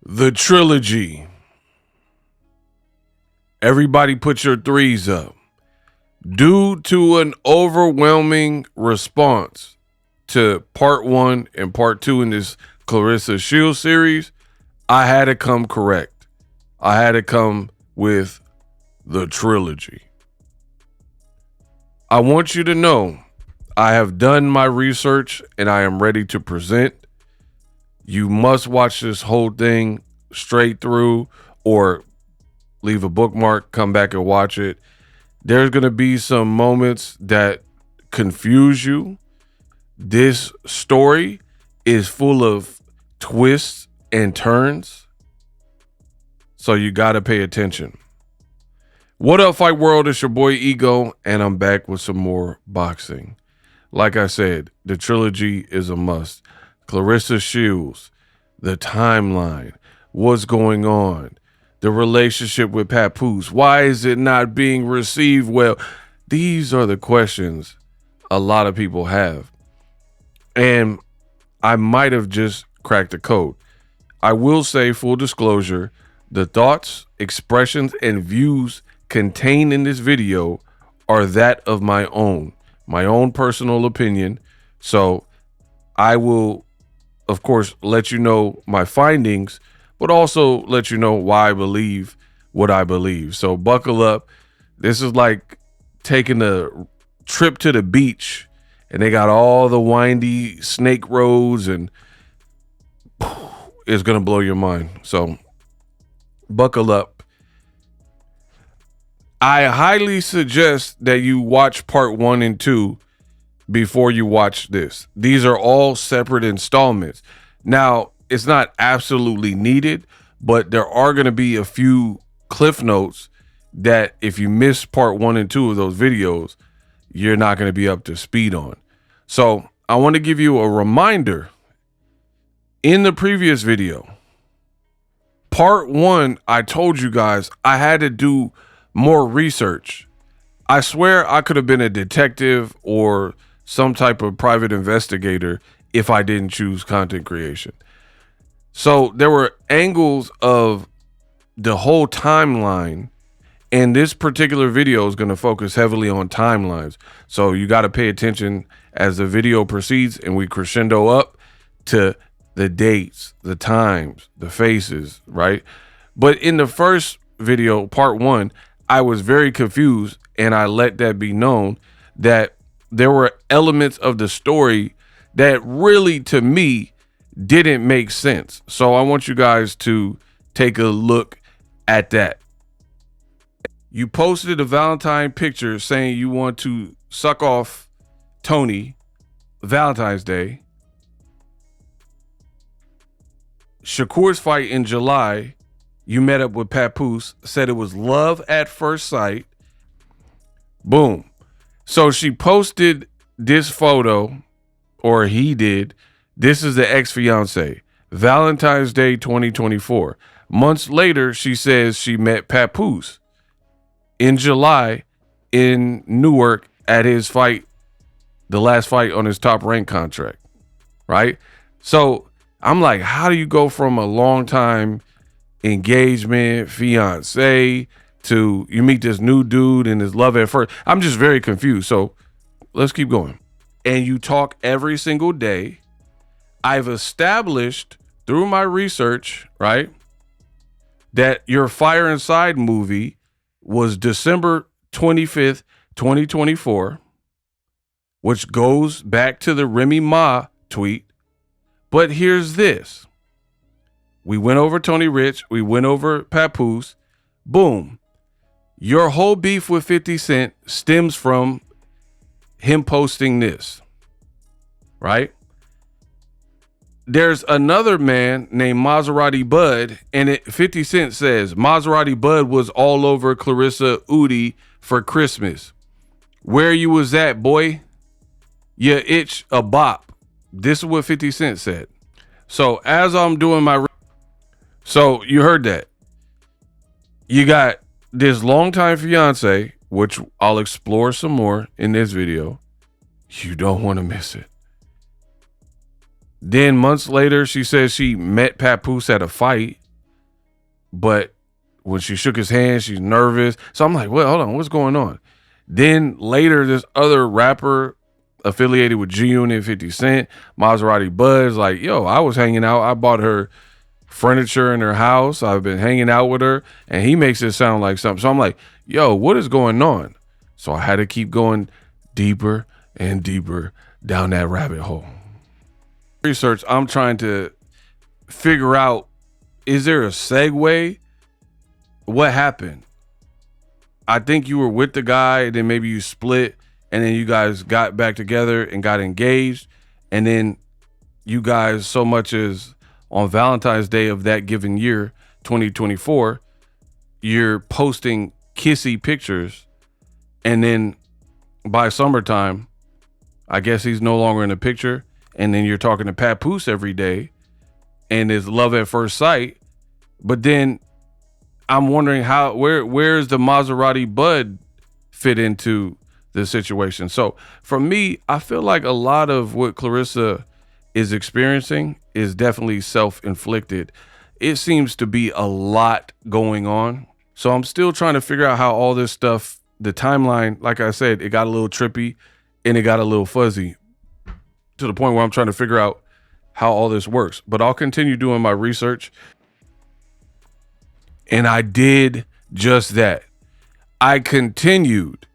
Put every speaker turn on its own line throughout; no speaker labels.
The trilogy. Everybody put your threes up. Due to an overwhelming response to part 1 and part 2 in this Claressa Shields series, I had to come correct. I had to come with the trilogy. I want you to know I have done my research and I am ready to present. You must watch this whole thing straight through or leave a bookmark, come back and watch it. There's going to be some moments that confuse you. This story is full of twists and turns, so you got to pay attention. What up, Fight World? It's your boy Ego, and I'm back with some more boxing. Like I said, the trilogy is a must. Claressa Shields, the timeline, what's going on, the relationship with Papoose, why is it not being received well? These are the questions a lot of people have. And I might have just cracked the code. I will say, full disclosure, the thoughts, expressions, and views contained in this video are that of my own personal opinion. So I will, of course, let you know my findings, but also let you know why I believe what I believe. So buckle up. This is like taking a trip to the beach and they got all the windy snake roads and it's going to blow your mind. So buckle up. I highly suggest that you watch part 1 and 2 before you watch this. These are all separate installments. Now, it's not absolutely needed, but there are going to be a few cliff notes that if you miss part 1 and 2 of those videos, you're not going to be up to speed on. So I want to give you a reminder. In the previous video, part 1, I told you guys I had to do more research. I swear I could have been a detective or some type of private investigator if I didn't choose content creation. So there were angles of the whole timeline, and this particular video is going to focus heavily on timelines. So you got to pay attention as the video proceeds and we crescendo up to the dates, the times, the faces, right? But in the first video, part 1, I was very confused, and I let that be known that there were elements of the story that really, to me, didn't make sense. So I want you guys to take a look at that. You posted a Valentine picture saying you want to suck off Tony Valentine's Day. Shakur's fight in July, you met up with Papoose, said it was love at first sight. Boom. So she posted this photo, or he did. This is the ex-fiance, Valentine's Day 2024. Months later, she says she met Papoose in July in Newark at his fight, the last fight on his top rank contract, right? So I'm like, how do you go from a long time engagement, fiance, to you meet this new dude and his love at first? I'm just very confused. So let's keep going. And you talk every single day. I've established through my research, right, that your Fire Inside movie was December 25th, 2024, which goes back to the Remy Ma tweet. But here's this. We went over Tony Rich. We went over Papoose. Boom. Your whole beef with 50 Cent stems from him posting this, right? There's another man named Maserati Bud, and 50 Cent says Maserati Bud was all over Claressa Udi for Christmas. Where you was at, boy? You itch a bop. This is what 50 Cent said. So as I'm doing my... So you heard that. You got this longtime fiance, which I'll explore some more in this video. You don't want to miss it. Then months later, she says she met Papoose at a fight. but when she shook his hand, she's nervous. So I'm like, well, hold on, what's going on? Then later, this other rapper affiliated with G Unit, 50 Cent, Maserati Buzz, like, yo, I was hanging out. I bought her furniture in her house. I've been hanging out with her, and he makes it sound like something. So I'm like, yo, what is going on? So I had to keep going deeper and deeper down that rabbit hole. Research, I'm trying to figure out, is there a segue? What happened? I think you were with the guy, and then maybe you split, and then you guys got back together and got engaged, and then you guys, so much as on Valentine's Day of that given year, 2024, you're posting kissy pictures, and then by summertime, I guess he's no longer in the picture, and then you're talking to Papoose every day, and it's love at first sight. But then I'm wondering where's the Maserati Bud fit into the situation? So for me, I feel like a lot of what Claressa is experiencing is definitely self-inflicted. It seems to be a lot going on. So I'm still trying to figure out how all this stuff, the timeline, like I said, it got a little trippy and it got a little fuzzy to the point where I'm trying to figure out how all this works. But I'll continue doing my research. And I did just that. I continued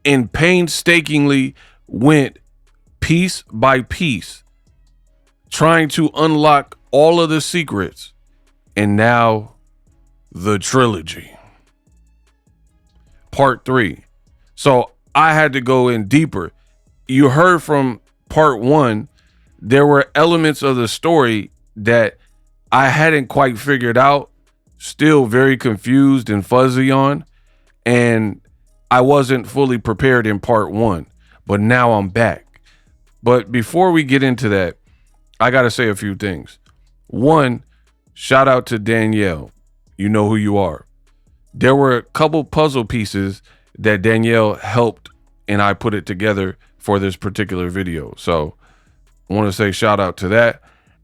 and painstakingly went piece by piece, trying to unlock all of the secrets. And now the trilogy. Part 3. So I had to go in deeper. You heard from part 1, there were elements of the story that I hadn't quite figured out, still very confused and fuzzy on, and I wasn't fully prepared in part 1, but now I'm back. But before we get into that, I got to say a few things. One, shout out to Danielle. You know who you are. There were a couple puzzle pieces that Danielle helped, and I put it together for this particular video. So I want to say shout out to that.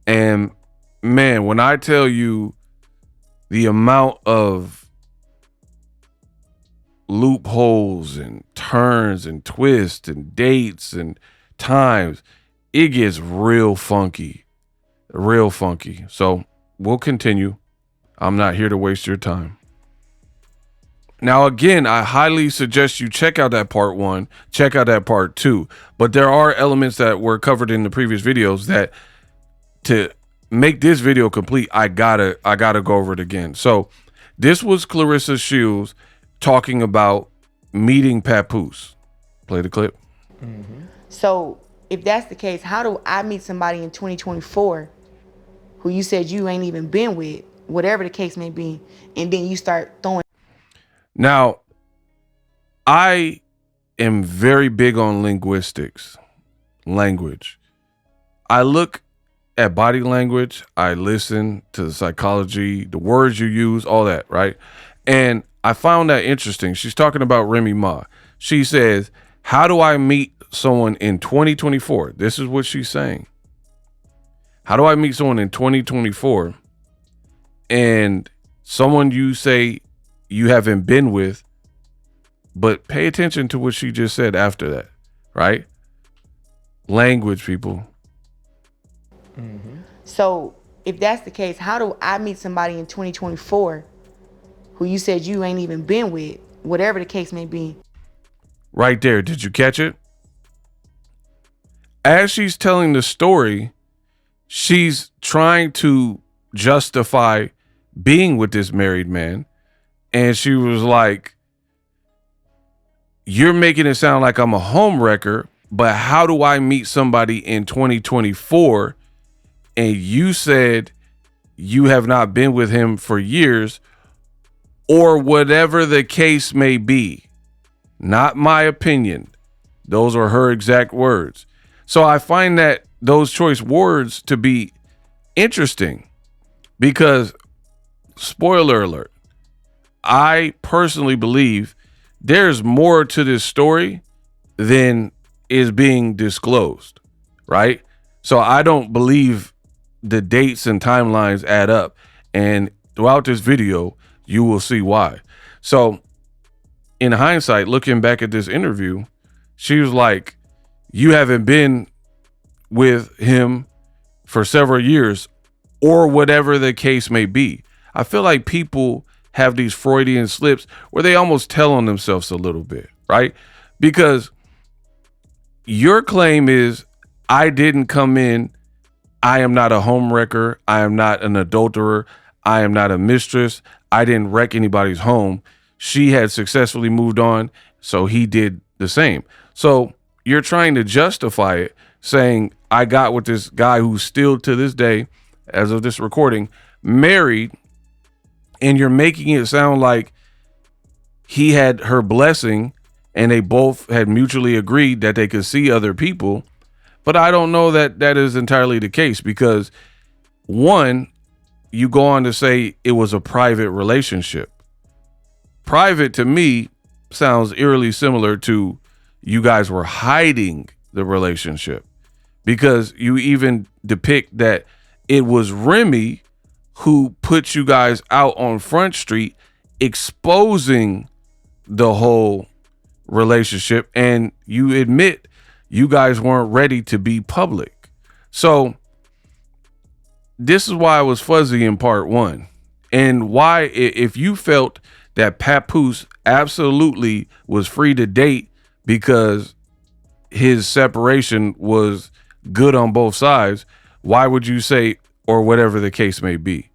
And man, when I tell you the amount of loopholes and turns and twists and dates and times, it gets real funky, real funky. So we'll continue. I'm not here to waste your time. Now, again, I highly suggest you check out that part 1, check out that part 2, but there are elements that were covered in the previous videos that to make this video complete, I gotta go over it again. So this was Claressa Shields talking about meeting Papoose. Play the clip.
So if that's the case, how do I meet somebody in 2024 who you said you ain't even been with, whatever the case may be, and then you start throwing?
Now, I am very big on linguistics, language. I look at body language. I listen to the psychology, the words you use, all that, right? And I found that interesting. She's talking about Remy Ma. She says, how do I meet someone in 2024? This is what she's saying. How do I meet someone in 2024 and someone you say you haven't been with, but pay attention to what she just said after that, right? Language, people.
So if that's the case, how do I meet somebody in 2024 who you said you ain't even been with, whatever the case may be?
Right there. Did you catch it? As she's telling the story, she's trying to justify being with this married man. And she was like, you're making it sound like I'm a home wrecker, but how do I meet somebody in 2024? And you said you have not been with him for years, or whatever the case may be. Not my opinion. Those are her exact words. So I find that those choice words to be interesting because, spoiler alert, I personally believe there's more to this story than is being disclosed, right? So I don't believe the dates and timelines add up. And throughout this video, you will see why. So in hindsight, looking back at this interview, she was like, you haven't been with him for several years, or whatever the case may be. I feel like people have these Freudian slips where they almost tell on themselves a little bit, right? Because your claim is, I didn't come in, I am not a homewrecker, I am not an adulterer, I am not a mistress, I didn't wreck anybody's home. She had successfully moved on, so he did the same. So you're trying to justify it, saying, I got with this guy who's still to this day, as of this recording, married, and you're making it sound like he had her blessing and they both had mutually agreed that they could see other people. But I don't know that that is entirely the case, because one, you go on to say it was a private relationship. Private to me sounds eerily similar to you guys were hiding the relationship, because you even depict that it was Remy who put you guys out on Front Street, exposing the whole relationship, and you admit you guys weren't ready to be public. So this is why I was fuzzy in part one, and why, if you felt that Papoose absolutely was free to date because his separation was good on both sides, why would you say, or whatever the case may be?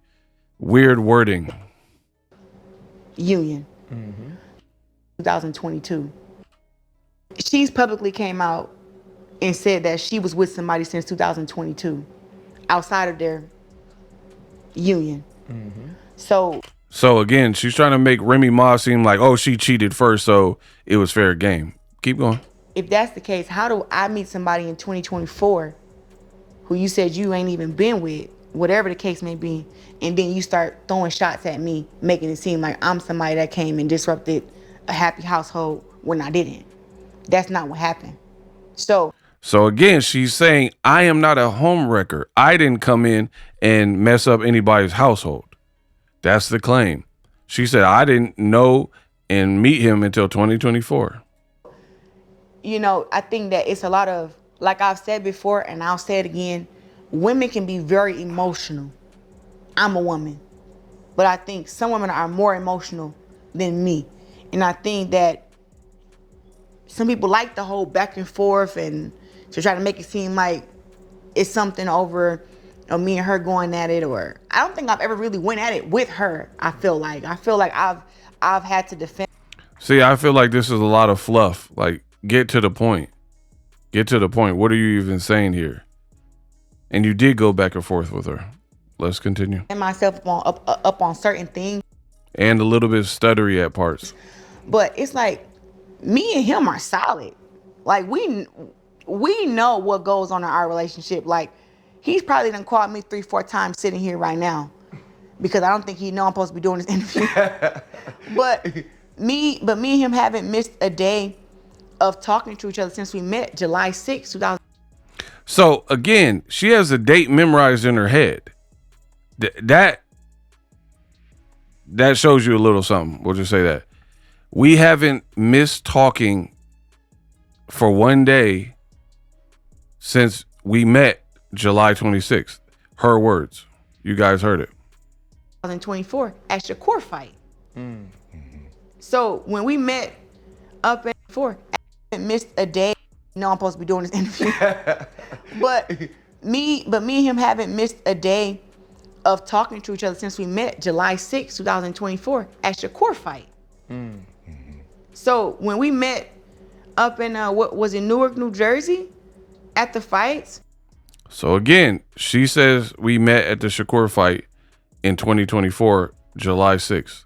Weird wording.
Union. 2022. She's publicly came out and said that she was with somebody since 2022 outside of their union. So
again, she's trying to make Remy Ma seem like, oh, she cheated first, so it was fair game. Keep going.
if that's the case, how do I meet somebody in 2024 who you said you ain't even been with, whatever the case may be, and then you start throwing shots at me, making it seem like I'm somebody that came and disrupted a happy household when I didn't? That's not what happened. So
again, she's saying, I am not a home wrecker. I didn't come in and mess up anybody's household. That's the claim. She said, I didn't know and meet him until 2024.
You know, I think that it's a lot of, like I've said before, and I'll say it again, women can be very emotional. I'm a woman, but I think some women are more emotional than me. And I think that some people like the whole back and forth and to try to make it seem like it's something over me and her going at it, or I don't think I've ever really went at it with her. I feel like I've had to defend.
See, I feel like this is a lot of fluff. Like, get to the point. Get to the point. What are you even saying here? And you did go back and forth with her. Let's continue.
And myself up on certain things.
And a little bit stuttery at parts.
But it's like me and him are solid. Like we know what goes on in our relationship. Like he's probably done called me 3-4 times sitting here right now, because I don't think he know I'm supposed to be doing this interview. but me and him haven't missed a day of talking to each other since we met July 6th, 2000.
So again, she has a date memorized in her head. That shows you a little something. We'll just say that. We haven't missed talking for one day since we met July 26th. Her words. You guys heard it.
2024 at SHAKUR fight. So when we met up at 4, I haven't missed a day. You know I'm supposed to be doing this interview. but me and him haven't missed a day of talking to each other since we met July 6th, 2024 at SHAKUR fight. So when we met up in what was it, Newark, New Jersey, at the fights.
So again, she says we met at the SHAKUR fight in 2024, July 6th.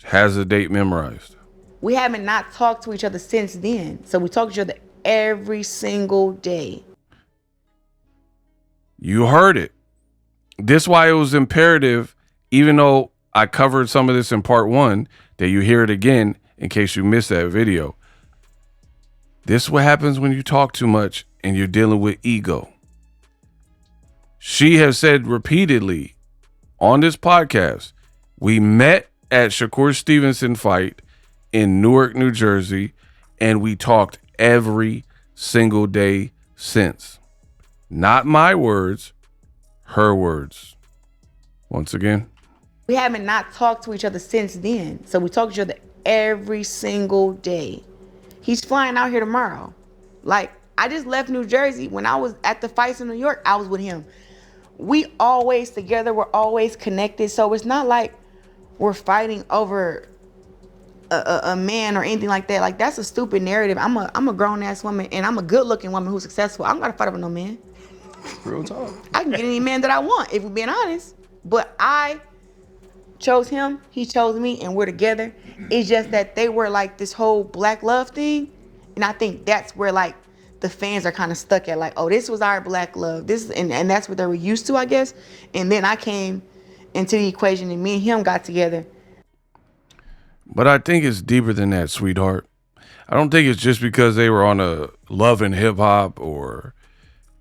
Has the date memorized.
We haven't not talked to each other since then. So we talk to each other every single day.
You heard it. This is why it was imperative, even though I covered some of this in part 1, that you hear it again in case you missed that video. This is what happens when you talk too much and you're dealing with ego. She has said repeatedly on this podcast We met at Shakur Stevenson fight in Newark, New Jersey, and we talked every single day since. Not my words, her words. Once again.
We haven't not talked to each other since then. So we talk to each other every single day. He's flying out here tomorrow. Like, I just left New Jersey. When I was at the fights in New York, I was with him. We always together, we're always connected. So it's not like we're fighting over a man or anything like that. Like, that's a stupid narrative. I'm a grown ass woman, and I'm a good looking woman who's successful. I don't gotta fight over no man.
Real talk.
I can get any man that I want, if we're being honest. But I chose him, he chose me, and we're together. It's just that they were like this whole black love thing, and I think that's where like the fans are kind of stuck at, like, oh, this was our black love, this, and that's what they were used to, I guess. And then I came into the equation, and me and him got together.
But I think it's deeper than that, sweetheart. I don't think it's just because they were on a Love and Hip Hop or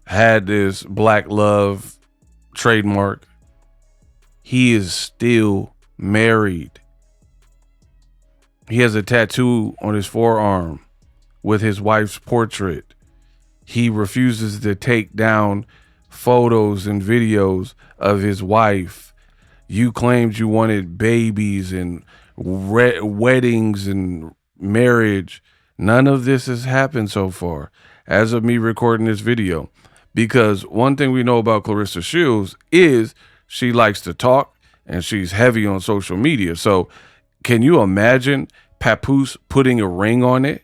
had this black love trademark. He is still married. He has a tattoo on his forearm with his wife's portrait. He refuses to take down photos and videos of his wife. You claimed you wanted babies and weddings and marriage. None of this has happened so far as of me recording this video. Because one thing we know about Claressa Shields is she likes to talk and she's heavy on social media. So can you imagine Papoose putting a ring on it?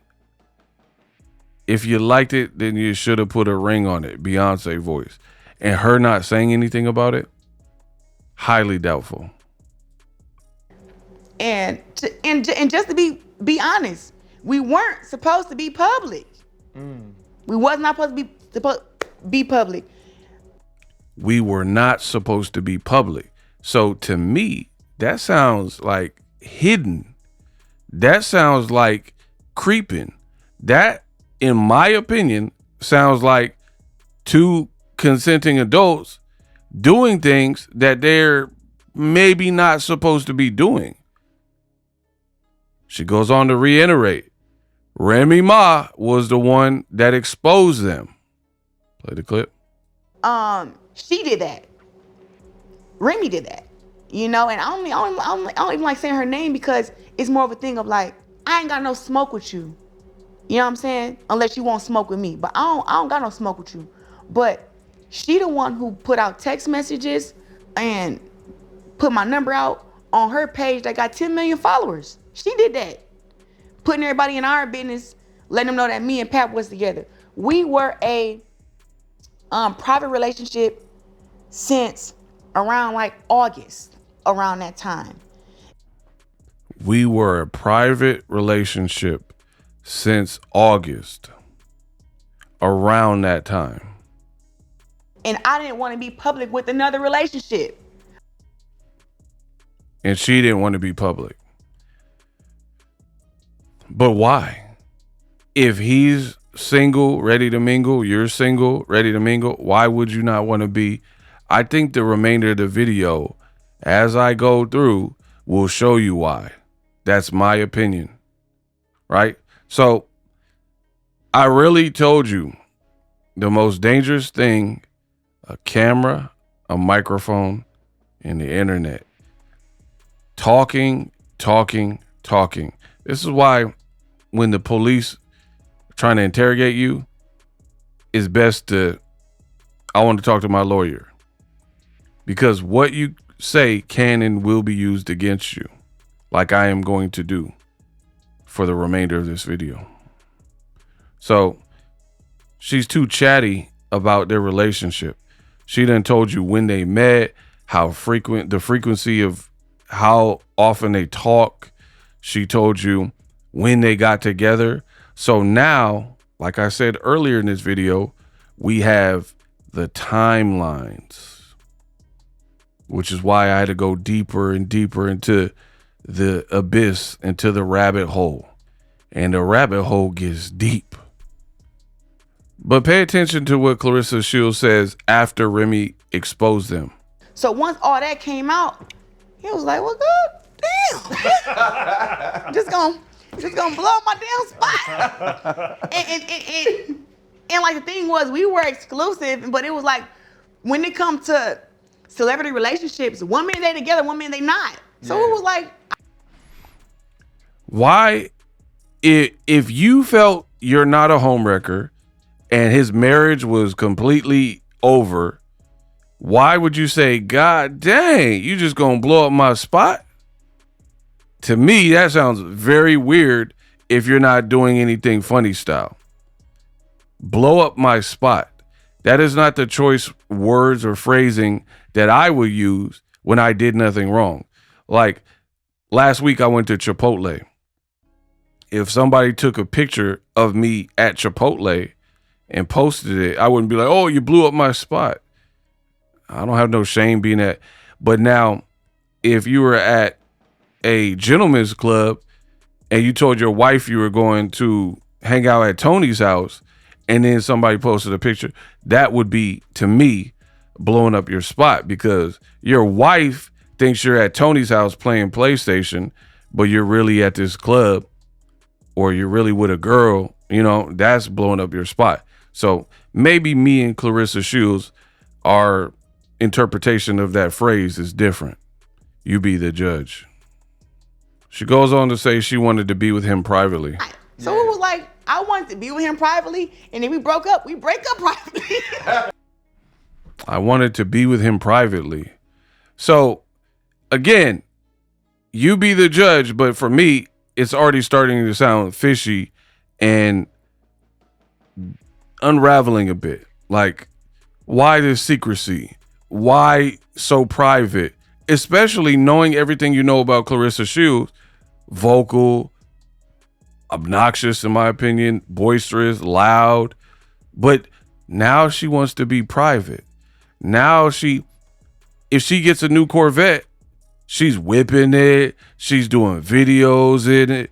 If you liked it, then you should have put a ring on it, Beyonce voice. And her not saying anything about it? Highly doubtful.
And just to be honest, we weren't supposed to be public. We was not supposed to be public.
We were not supposed to be public. So to me, that sounds like hidden. That sounds like creeping. That, in my opinion, sounds like two consenting adults doing things that they're maybe not supposed to be doing. She goes on to reiterate, Remy Ma was the one that exposed them. Play the clip.
She did that. Remy did that. You know, and I don't even like saying her name because it's more of a thing of like, I ain't got no smoke with you. You know what I'm saying? Unless you won't smoke with me. But I don't got no smoke with you. But she the one who put out text messages and put my number out on her page that got 10 million followers. She did that. Putting everybody in our business, letting them know that me and Pap was together. We were a private relationship since around like August, around that time.
We were a private relationship since August, around that time.
And I didn't want to be public with another relationship.
And she didn't want to be public. But why? If he's single, ready to mingle, you're single, ready to mingle, why would you not want to be? I think the remainder of the video, as I go through, will show you why. That's my opinion, right? So I really told you the most dangerous thing, a camera, a microphone, and the internet. Talking. This is why when the police are trying to interrogate you, it's best I want to talk to my lawyer. Because what you say can and will be used against you, like I am going to do for the remainder of this video. So she's too chatty about their relationship. She done told you when they met, how frequent, the frequency of how often they talk. She told you when they got together. So now, like I said earlier in this video, we have the timelines, which is why I had to go deeper and deeper into the abyss, into the rabbit hole. And the rabbit hole gets deep. But pay attention to what Claressa Shields says after Remy exposed them.
So once all that came out, He was like, well, God damn. just gonna blow up my damn spot. And like the thing was, we were exclusive, but it was like, when it comes to celebrity relationships, one minute they together, one minute they not. So it was like,
why, if you felt you're not a homewrecker and his marriage was completely over, why would you say, God dang, you just gonna blow up my spot? To me, that sounds very weird if you're not doing anything funny style. Blow up my spot. That is not the choice words or phrasing that I would use when I did nothing wrong. Like last week I went to Chipotle. If somebody took a picture of me at Chipotle and posted it, I wouldn't be like, oh, you blew up my spot. I don't have no shame being at. But now, if you were at a gentleman's club and you told your wife you were going to hang out at Tony's house, and then somebody posted a picture, that would be, to me, blowing up your spot, because your wife thinks you're at Tony's house playing PlayStation, but you're really at this club, or you're really with a girl, you know, that's blowing up your spot. So maybe me and Claressa Shields, our interpretation of that phrase is different. You be the judge. She goes on to say she wanted to be with him privately.
So it was like, I wanted to be with him privately, and then we broke up. We break up privately.
I wanted to be with him privately. So, again, you be the judge, but for me, it's already starting to sound fishy and unraveling a bit. Like, why this secrecy? Why so private? Especially knowing everything you know about Claressa Shields, vocal, obnoxious in my opinion, boisterous, loud, but now she wants to be private. Now if she gets a new Corvette, she's whipping it, she's doing videos in it,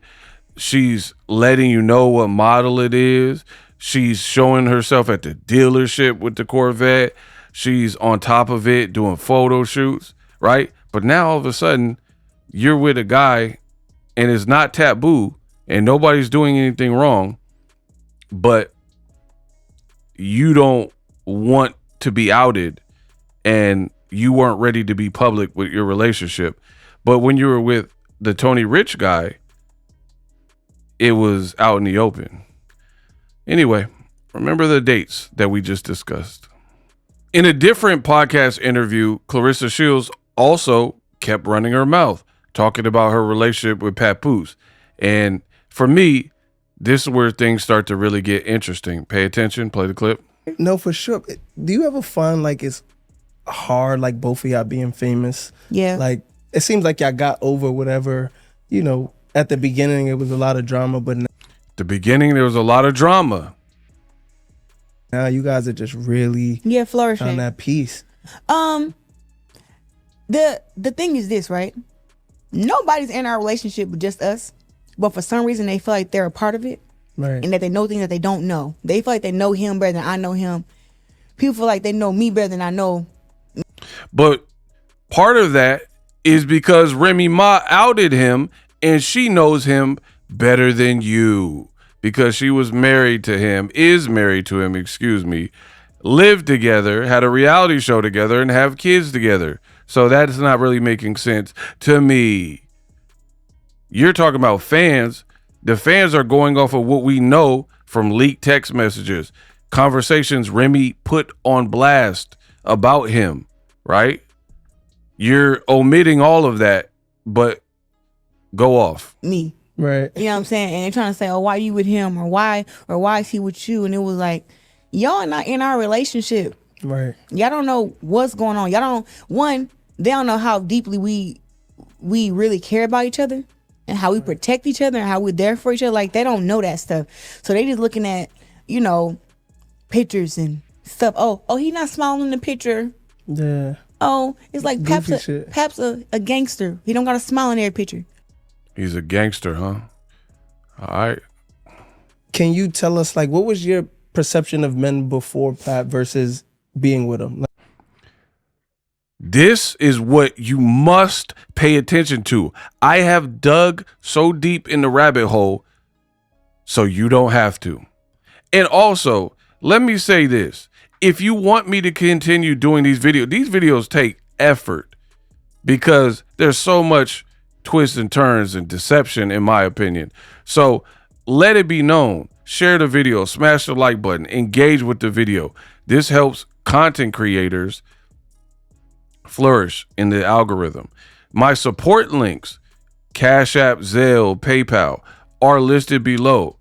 she's letting you know what model it is, she's showing herself at the dealership with the Corvette, she's on top of it doing photo shoots, right? But now all of a sudden you're with a guy and it's not taboo and nobody's doing anything wrong, but you don't want to be outed and you weren't ready to be public with your relationship. But when you were with the Tony Rich guy, it was out in the open. Anyway, remember the dates that we just discussed. In a different podcast interview, Claressa Shields also kept running her mouth, talking about her relationship with Papoose. And for me, this is where things start to really get interesting. Pay attention, play the clip.
No, for sure. Do you ever find like it's hard, like both of y'all being famous?
Yeah.
Like, it seems like y'all got over whatever, you know, at the beginning it was a lot of drama, but
The beginning, there was a lot of drama.
now you guys are just really
flourishing
on that piece.
The thing is this, right? Nobody's in our relationship but just us. But for some reason they feel like they're a part of it.
Right.
And that they know things that they don't know. They feel like they know him better than I know him. People feel like they know me better than I know.
But part of that is because Remy Ma outed him and she knows him better than you because she was married to him, is married to him, excuse me, lived together, had a reality show together, and have kids together. So that's not really making sense to me. You're talking about fans. The fans are going off of what we know from leaked text messages, conversations Remy put on blast about him, right? You're omitting all of that, but go off.
Me.
Right.
You know what I'm saying? And they're trying to say, oh, why you with him? Or why is he with you? And it was like, y'all not in our relationship.
Right.
Y'all don't know what's going on. Y'all don't, they don't know how deeply we really care about each other and how we protect each other and how we're there for each other. Like, they don't know that stuff. So they just looking at, you know, pictures and stuff. Oh, he not smiling in the picture.
Yeah.
Oh, it's like Pap's
shit.
a gangster. He don't got a smile in every picture.
He's a gangster, huh? All right.
Can you tell us, like, what was your perception of men before Pat versus being with him?
This is what you must pay attention to. I have dug so deep in the rabbit hole so you don't have to. And also, let me say this. If you want me to continue doing these videos take effort because there's so much twists and turns and deception, in my opinion. So let it be known. Share the video, smash the like button, engage with the video. This helps content creators flourish in the algorithm. My support links, Cash App, Zelle, PayPal, are listed below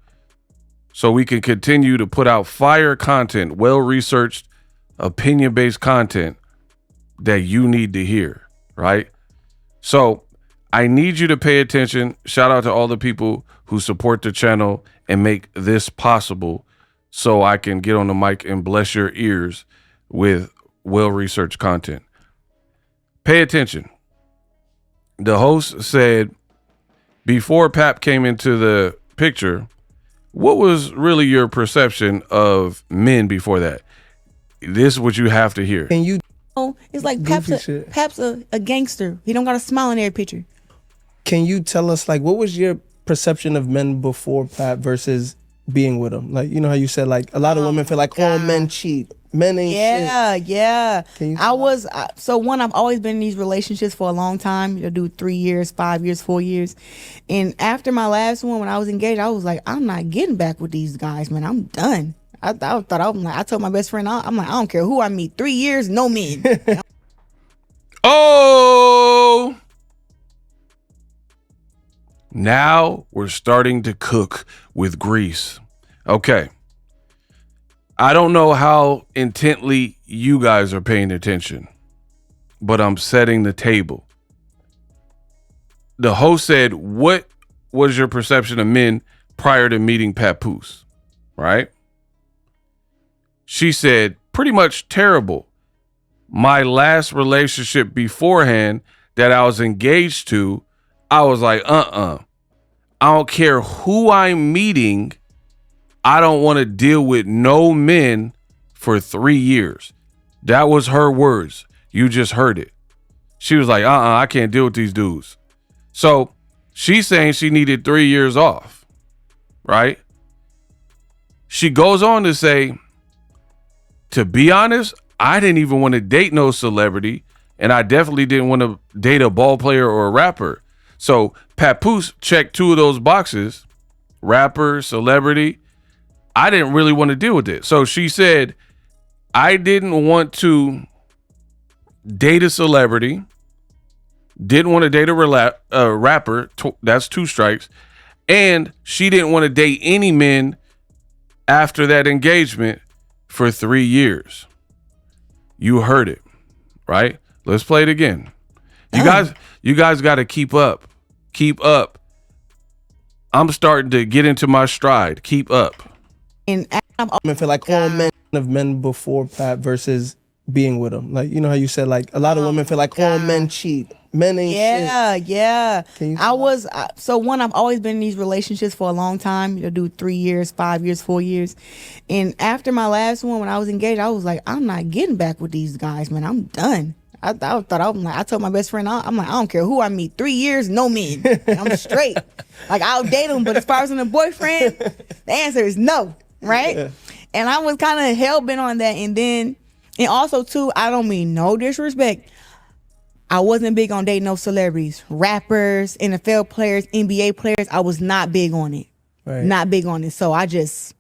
so we can continue to put out fire content, well-researched, opinion-based content that you need to hear, right? So I need you to pay attention. Shout out to all the people who support the channel and make this possible so I can get on the mic and bless your ears with well-researched content. Pay attention. The host said, before Pap came into the picture, what was really your perception of men before that? This is what you have to hear.
Can you?
It's like Pap's a gangster. He don't got a smile in every picture.
Can you tell us, like, what was your perception of men before Pap versus being with him? Like, you know how you said, like, a lot of women feel like, oh, men cheat. Men ain't shit.
Yeah. So one, I've always been in these relationships for a long time. You do 3 years, 5 years, 4 years. And after my last one, when I was engaged, I was like, I'm not getting back with these guys, man. I'm done. I told my best friend, I'm like, I don't care who I meet. 3 years, no men.
Oh! Now we're starting to cook with grease. Okay. I don't know how intently you guys are paying attention, but I'm setting the table. The host said, what was your perception of men prior to meeting Papoose? Right? She said, pretty much terrible. My last relationship beforehand that I was engaged to, I was like, I don't care who I'm meeting. I don't want to deal with no men for 3 years. That was her words. You just heard it. She was like, I can't deal with these dudes. So she's saying she needed 3 years off, right? She goes on to say, to be honest, I didn't even want to date no celebrity, and I definitely didn't want to date a ball player or a rapper. So Papoose checked 2 of those boxes, rapper, celebrity. I didn't really want to deal with it. So she said, I didn't want to date a celebrity, didn't want to date a rapper. That's 2 strikes. And she didn't want to date any men after that engagement for 3 years. You heard it, right? Let's play it again. You guys got to keep up. Keep up. I'm starting to get into my stride. Keep up.
And
I feel like all men before Pap versus being with him. Like, you know how you said, like, a lot of women feel like all men cheat. Men ain't shit.
Yeah. So one, I've always been in these relationships for a long time. You do 3 years, 5 years, 4 years. And after my last one, when I was engaged, I was like, I'm not getting back with these guys, man. I'm done. I told my best friend, I'm like, I don't care who I meet. 3 years, no men. I'm straight. Like, I'll date them, but as far as a boyfriend, the answer is no, right? Yeah. And I was kind of hell-bent on that. And also, too, I don't mean no disrespect. I wasn't big on dating no celebrities. Rappers, NFL players, NBA players, I was not big on it. Right. Not big on it. So I just,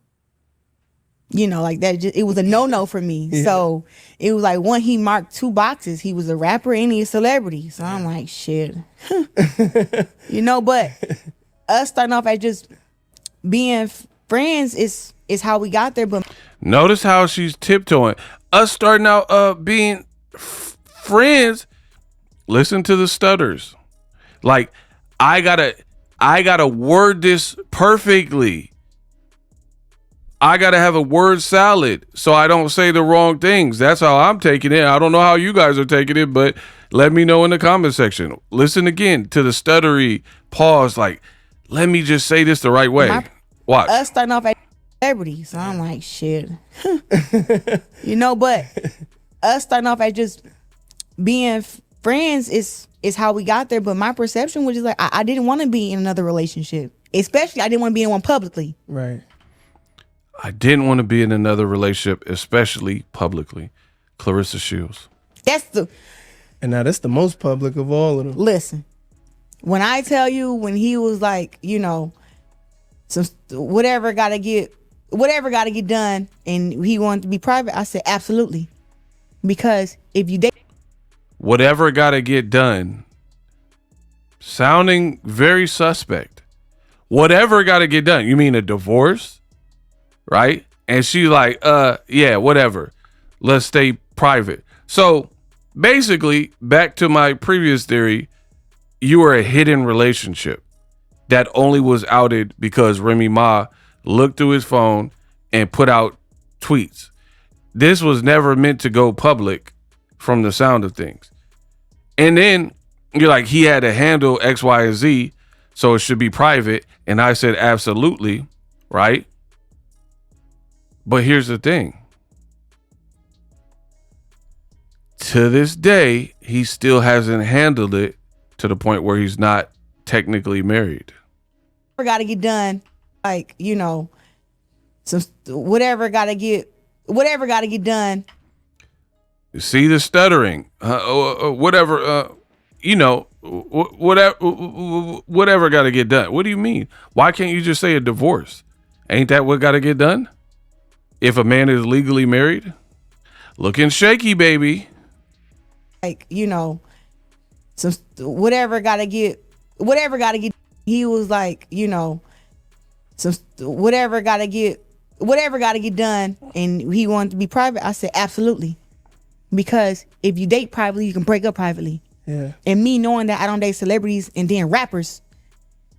like that, it was a no-no for me. Yeah. So it was like, one, he marked 2 boxes. He was a rapper and he a celebrity. So I'm like, shit. But us starting off as just being friends is how we got there. But
notice how she's tiptoeing. Us starting out being friends. Listen to the stutters. Like, I gotta word this perfectly. I gotta have a word salad so I don't say the wrong things. That's how I'm taking it. I don't know how you guys are taking it, but let me know in the comment section. Listen again to the stuttery pause. Like, let me just say this the right way. Watch.
Us starting off as celebrities. So I'm like, shit. But us starting off as just being friends is how we got there. But my perception was just like, I didn't want to be in another relationship. Especially, I didn't want to be in one publicly.
Right.
I didn't want to be in another relationship, especially publicly. Claressa Shields.
And now that's the most public of all of them.
Listen, when I tell you, when he was like, you know, some whatever got to get done, and he wanted to be private, I said absolutely, because if you date,
whatever got to get done, sounding very suspect. Whatever got to get done. You mean a divorce, right? And she like, yeah, whatever. Let's stay private. So basically, back to my previous theory, you were a hidden relationship that only was outed because Remy Ma looked through his phone and put out tweets. This was never meant to go public from the sound of things. And then you're like, he had to handle X, Y, and Z, so it should be private. And I said, absolutely, right? But here's the thing. To this day, he still hasn't handled it to the point where he's not technically married.
got to get done, like, you know, some whatever got to get done.
See the stuttering, whatever, you know, whatever got to get done. What do you mean? Why can't you just say a divorce? Ain't that what got to get done? If a man is legally married? Looking shaky, baby.
Like, you know, some whatever got to get, he was like, you know, some whatever got to get done, and he wanted to be private. I said, absolutely. Because if you date privately, you can break up privately.
Yeah.
And me knowing that I don't date celebrities and then rappers,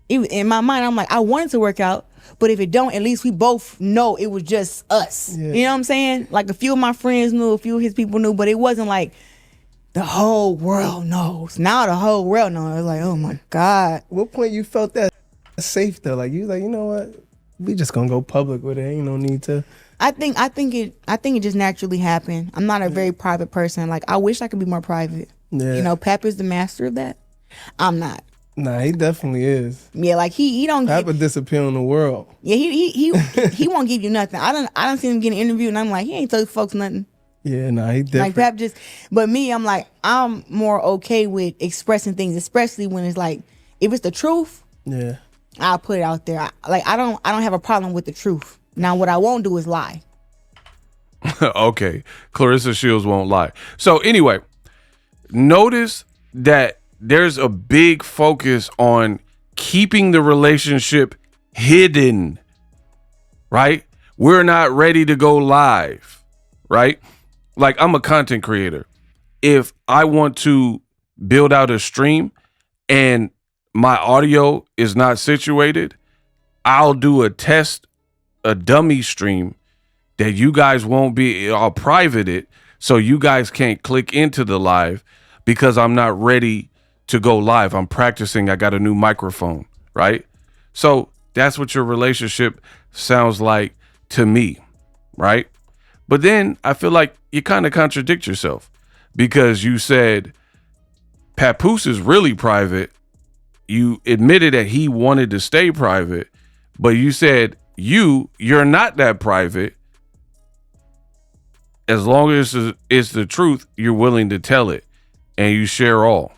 in my mind, I'm like, I want it to work out, but if it don't, at least we both know it was just us. Yeah. You know what I'm saying? Like, a few of my friends knew, a few of his people knew, but it wasn't like the whole world knows. Now the whole world knows. It's like, oh my God.
What point you felt that safe though? Like, you like, you know what? We just gonna go public with it. Ain't no need to.
I think it just naturally happened. I'm not a very private person. Like, I wish I could be more private. Yeah. You know, Pap is the master of that. I'm not.
Nah, he definitely is.
Yeah, like he don't.
Pap would disappear in the world.
Yeah, he won't give you nothing. I don't see him getting interviewed, and I'm like, he ain't told folks nothing.
Yeah, nah, he different.
Like Pap just, but me, I'm like, I'm more okay with expressing things, especially when it's like, if it's the truth.
Yeah.
I'll put it out there. I don't have a problem with the truth. Now, what I won't do is lie.
Okay, Claressa Shields won't lie. So anyway, notice that there's a big focus on keeping the relationship hidden, right? We're not ready to go live, right? Like, I'm a content creator. If I want to build out a stream and my audio is not situated, I'll do a dummy stream that you guys won't be, I'll private it so you guys can't click into the live because I'm not ready to go live. I'm practicing. I got a new microphone, right? So that's what your relationship sounds like to me, right? But then I feel like you kind of contradict yourself because you said Papoose is really private. You admitted that he wanted to stay private, but you said you're not that private. As long as it's the truth, you're willing to tell it and you share all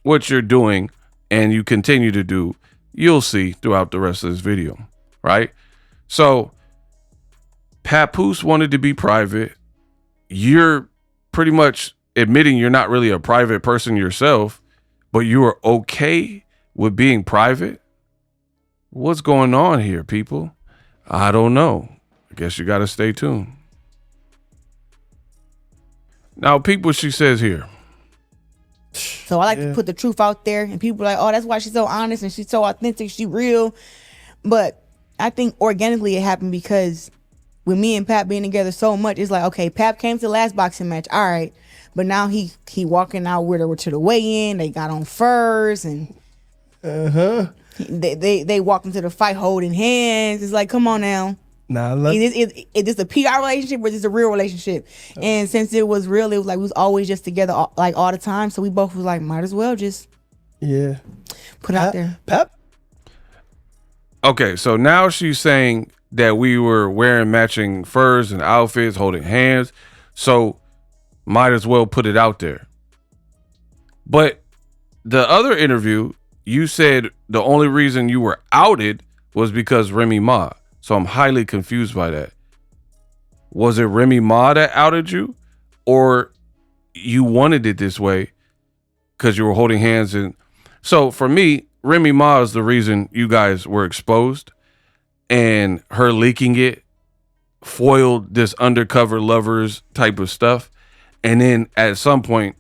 what you're doing and you continue to do. You'll see throughout the rest of this video, right? So Papoose wanted to be private. You're pretty much admitting you're not really a private person yourself, but you are okay with being private. What's going on here, people? I don't know. I guess you got to stay tuned. Now, peep what she says here.
So I like to put the truth out there, and people are like, oh, that's why she's so honest and she's so authentic, she's real. But I think organically it happened because with me and Pap being together so much, it's like, okay, Pap came to the last boxing match, all right, but now he walking out with her to the weigh-in. They got on furs and they walk into the fight holding hands. It's like, come on now.
Nah, look.
Is this a PR relationship or is this a real relationship? And since it was real, it was like we was always just together like all the time. So we both was like, might as well just put it out there.
Pep.
Okay, so now she's saying that we were wearing matching furs and outfits, holding hands. So might as well put it out there. But the other interview, you said the only reason you were outed was because Remy Ma. So I'm highly confused by that. Was it Remy Ma that outed you? Or you wanted it this way because you were holding hands? And so for me, Remy Ma is the reason you guys were exposed, and her leaking it foiled this undercover lovers type of stuff. And then at some point,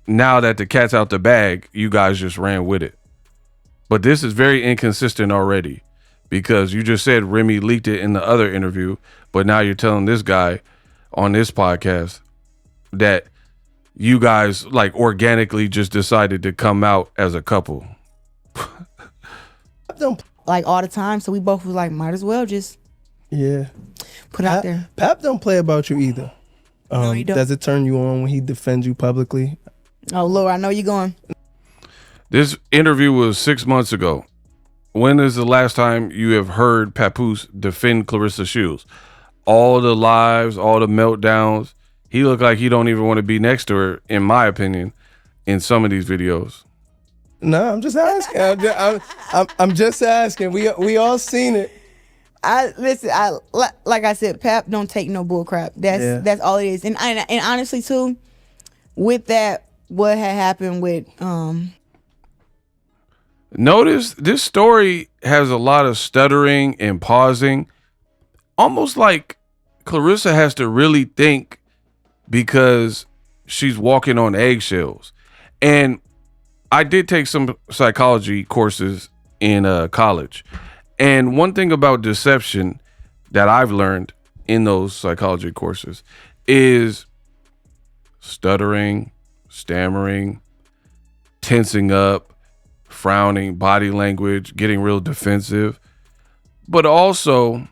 now that the cat's out the bag, you guys just ran with it. But this is very inconsistent already, because you just said Remy leaked it in the other interview, but now you're telling this guy on this podcast that you guys like organically just decided to come out as a couple.
Like all the time. So we both was like, might as well just put it out there.
Pap don't play about you either.
No, he don't.
Does it turn you on when he defends you publicly?
Oh, Lord, I know you're going.
This interview was 6 months ago. When is the last time you have heard Papoose defend Claressa Shields? All the lives, all the meltdowns. He looked like he don't even want to be next to her, in my opinion, in some of these videos.
No, I'm just asking. I'm just asking. We all seen it.
Like I said, Pap don't take no bull crap. That's all it is. And honestly too, with that, what had happened with
Notice this story has a lot of stuttering and pausing, almost like Claressa has to really think because she's walking on eggshells. And I did take some psychology courses in college. And one thing about deception that I've learned in those psychology courses is stuttering, stammering, tensing up, frowning, body language, getting real defensive. But also,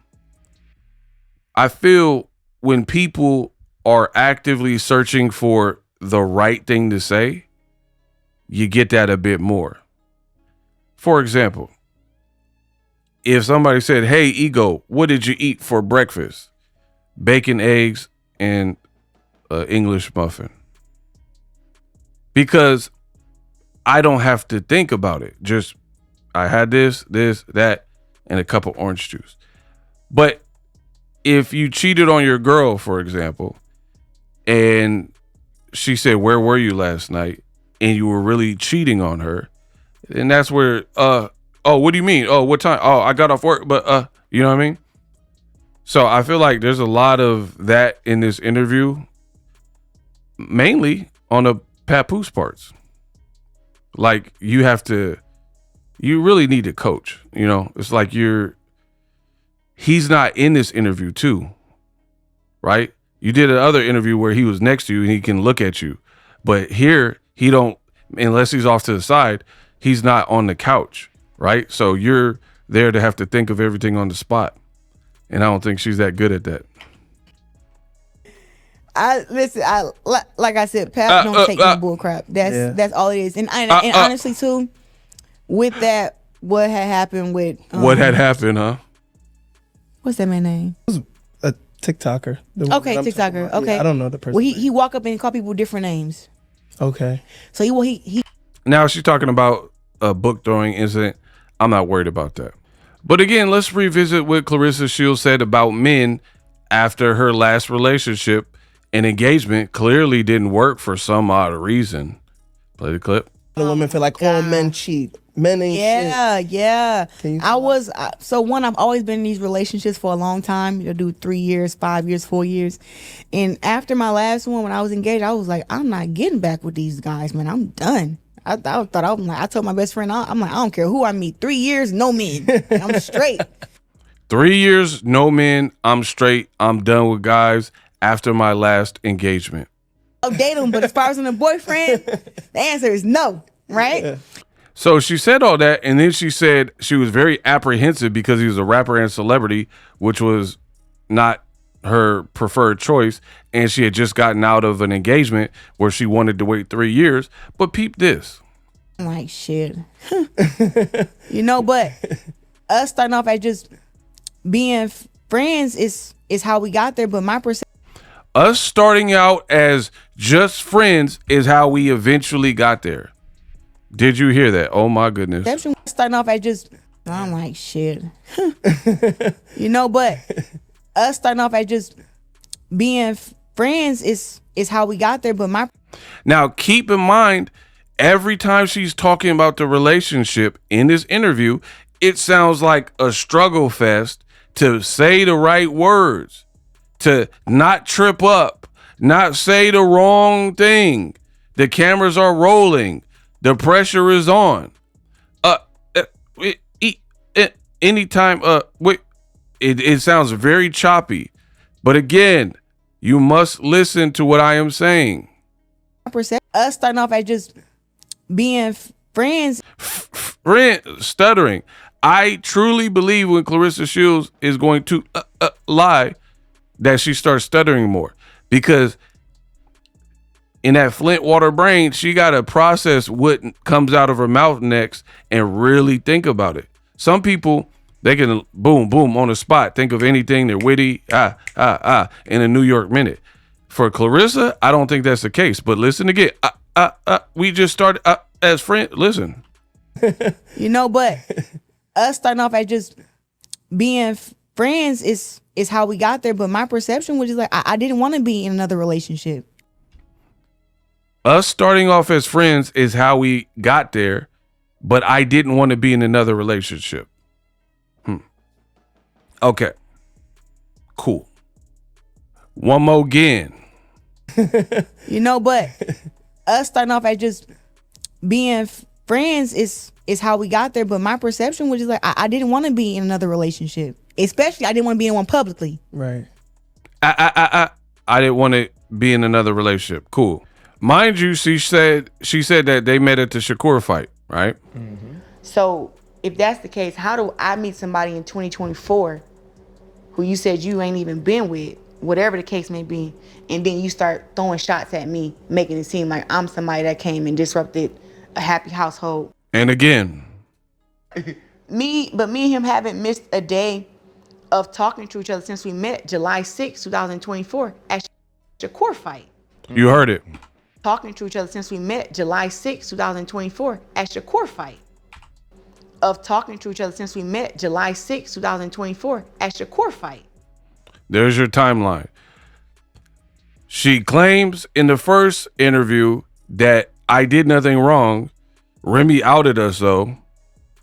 I feel when people are actively searching for the right thing to say, you get that a bit more. For example, if somebody said, hey, Ego, what did you eat for breakfast? Bacon, eggs, and an English muffin. Because I don't have to think about it. Just, I had this, that, and a cup of orange juice. But if you cheated on your girl, for example, and she said, where were you last night? And you were really cheating on her, and that's where, oh, what do you mean? Oh, what time? Oh, I got off work, but, you know what I mean? So I feel like there's a lot of that in this interview, mainly on the Papoose parts. Like you really need to coach, you know? It's like he's not in this interview too, right? You did another interview where he was next to you and he can look at you, but here he don't, unless he's off to the side, he's not on the couch, right? So you're there to have to think of everything on the spot. And I don't think she's that good at that.
Like I said, Pap don't take no bull crap. That's all it is. And honestly too, with that, what had happened with
what had happened, huh?
What's that man's name?
It was a TikToker.
Okay, TikToker. Okay,
yeah, I don't know the person.
Well, he walk up and call people different names.
Okay.
So he
now she's talking about a book throwing incident. I'm not worried about that. But again, let's revisit what Claressa Shields said about men after her last relationship and engagement clearly didn't work for some odd reason. Play the clip.
The women feel like all men cheat. Men ain't shit.
Yeah. I've always been in these relationships for a long time. You know, do 3 years, 5 years, 4 years. And after my last one, when I was engaged, I was like, I'm not getting back with these guys, man. I'm done. I told my best friend, I'm like, I don't care who I meet. 3 years, no men. I'm straight.
3 years, no men. I'm straight. I'm done with guys after my last engagement.
I'll date them, but as far as in a boyfriend, the answer is no, right?
Yeah.
So she said all that, and then she said she was very apprehensive because he was a rapper and celebrity, which was not her preferred choice, and she had just gotten out of an engagement where she wanted to wait 3 years. But peep this.
Like, shit. But us starting off as just being friends is how we got there. But my perception.
Us starting out as just friends is how we eventually got there. Did you hear that? Oh my goodness.
Starting off as just, I'm like, shit. But us starting off as just being friends is how we got there. But
now keep in mind, every time she's talking about the relationship in this interview, it sounds like a struggle fest to say the right words, to not trip up, not say the wrong thing. The cameras are rolling. The pressure is on. Anytime, it sounds very choppy. But again, you must listen to what I am saying.
Us starting off as just being friends.
Stuttering. I truly believe when Claressa Shields is going to lie, that she starts stuttering more, because in that Flint water brain, she got to process what comes out of her mouth next and really think about it. Some people, they can boom, boom on the spot, think of anything. They're witty, in a New York minute. For Claressa, I don't think that's the case. But listen again. We just started as friends. Listen.
But us starting off as just being friends is how we got there. But my perception was just like, I didn't want to be in another relationship.
Us starting off as friends is how we got there, but I didn't want to be in another relationship. Okay. Cool. One more again.
But us starting off as just being friends is how we got there. But my perception was just like, I didn't want to be in another relationship. Especially, I didn't want to be in one publicly.
Right.
I didn't want to be in another relationship. Cool. Mind you, she said that they met at the SHAKUR fight, right?
Mm-hmm. So if that's the case, how do I meet somebody in 2024 who you said you ain't even been with, whatever the case may be, and then you start throwing shots at me, making it seem like I'm somebody that came and disrupted a happy household?
And again,
me and him haven't missed a day of talking to each other since we met July 6, 2024 at SHAKUR fight.
You heard it.
Talking to each other since we met July 6, 2024 at SHAKUR fight. Talking to each other since we met July 6, 2024 at SHAKUR fight.
There's your timeline. She claims in the first interview that I did nothing wrong. Remy outed us though.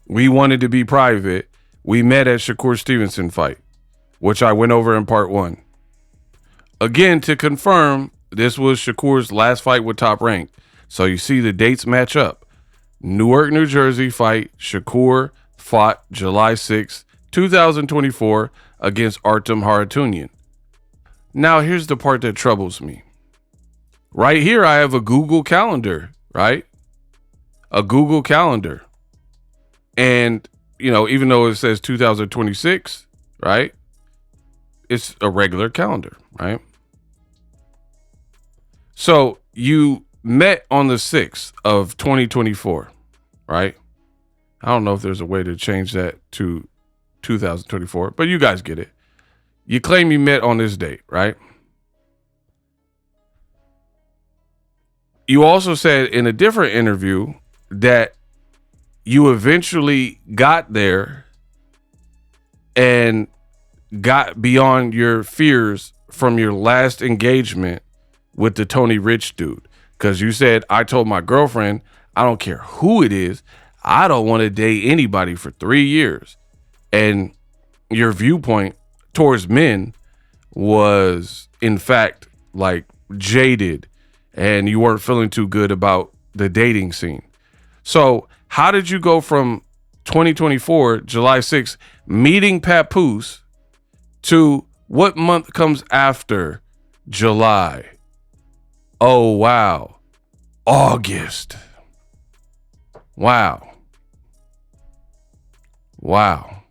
We wanted to be private. We met at Shakur Stevenson fight, which I went over in part 1. Again, to confirm, this was Shakur's last fight with Top Rank. So you see the dates match up. Newark, New Jersey fight. Shakur fought July 6, 2024 against Artem Haratunian. Now here's the part that troubles me. Right here, I have a Google Calendar, right? A Google Calendar. And, even though it says 2026, right? It's a regular calendar, right? So you met on the 6th of 2024, right? I don't know if there's a way to change that to 2024, but you guys get it. You claim you met on this date, right? You also said in a different interview that you eventually got there and got beyond your fears from your last engagement with the Tony Rich dude. Because you said, I told my girlfriend, I don't care who it is, I don't want to date anybody for 3 years. And your viewpoint towards men was, in fact, like jaded, and you weren't feeling too good about the dating scene. So how did you go from 2024, July 6th, meeting Papoose to what month comes after July? Oh, wow. August. Wow. Wow.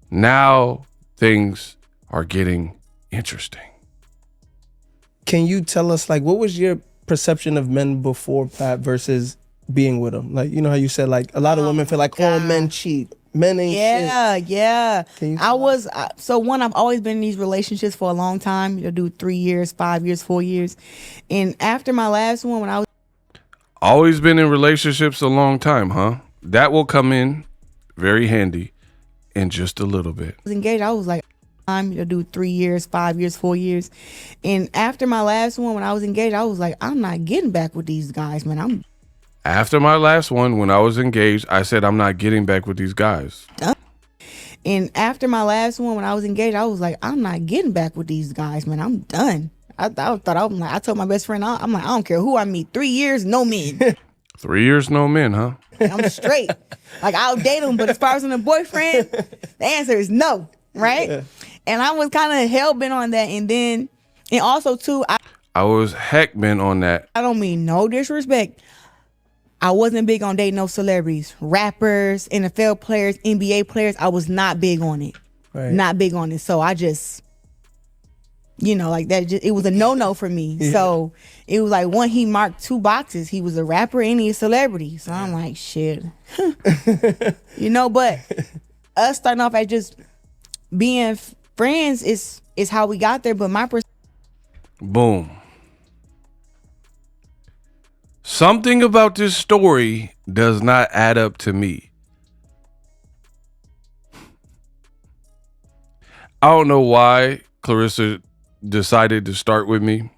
Now things are getting interesting.
Can you tell us, like, what was your perception of men before Pat versus being with them? Like, you know how you said, like, a lot of women feel like, oh, men cheat. Men ain't shit.
Yeah. I've always been in these relationships for a long time. You'll do 3 years, 5 years, 4 years. And after my last one, when I was
always been in relationships a long time, huh? That will come in very handy in just a little bit.
Engaged, I was like, you'll do 3 years, 5 years, 4 years. And after my last one, when I was engaged, I was like, I'm not getting back with these guys, man.
After my last one, when I was engaged, I said, I'm not getting back with these guys.
And after my last one, when I was engaged, I was like, I'm not getting back with these guys, man. I'm done. I told my best friend, I'm like, I don't care who I meet. 3 years, no men.
3 years, no men, huh?
I'm straight. Like, I'll date them, but as far as in a boyfriend, the answer is no, right? Yeah. And I was kind of hell-bent on that. And also, too,
I was heck-bent on that.
I don't mean no disrespect. I wasn't big on dating no celebrities. Rappers, NFL players, NBA players, I was not big on it. Right. Not big on it. So I just, like that, it was a no-no for me. Yeah. So it was like, one, he marked 2 boxes. He was a rapper and he a celebrity. So I'm like, shit. But us starting off as just being friends is how we got there. But my
boom. Something about this story does not add up to me. I don't know why Claressa decided to start with me,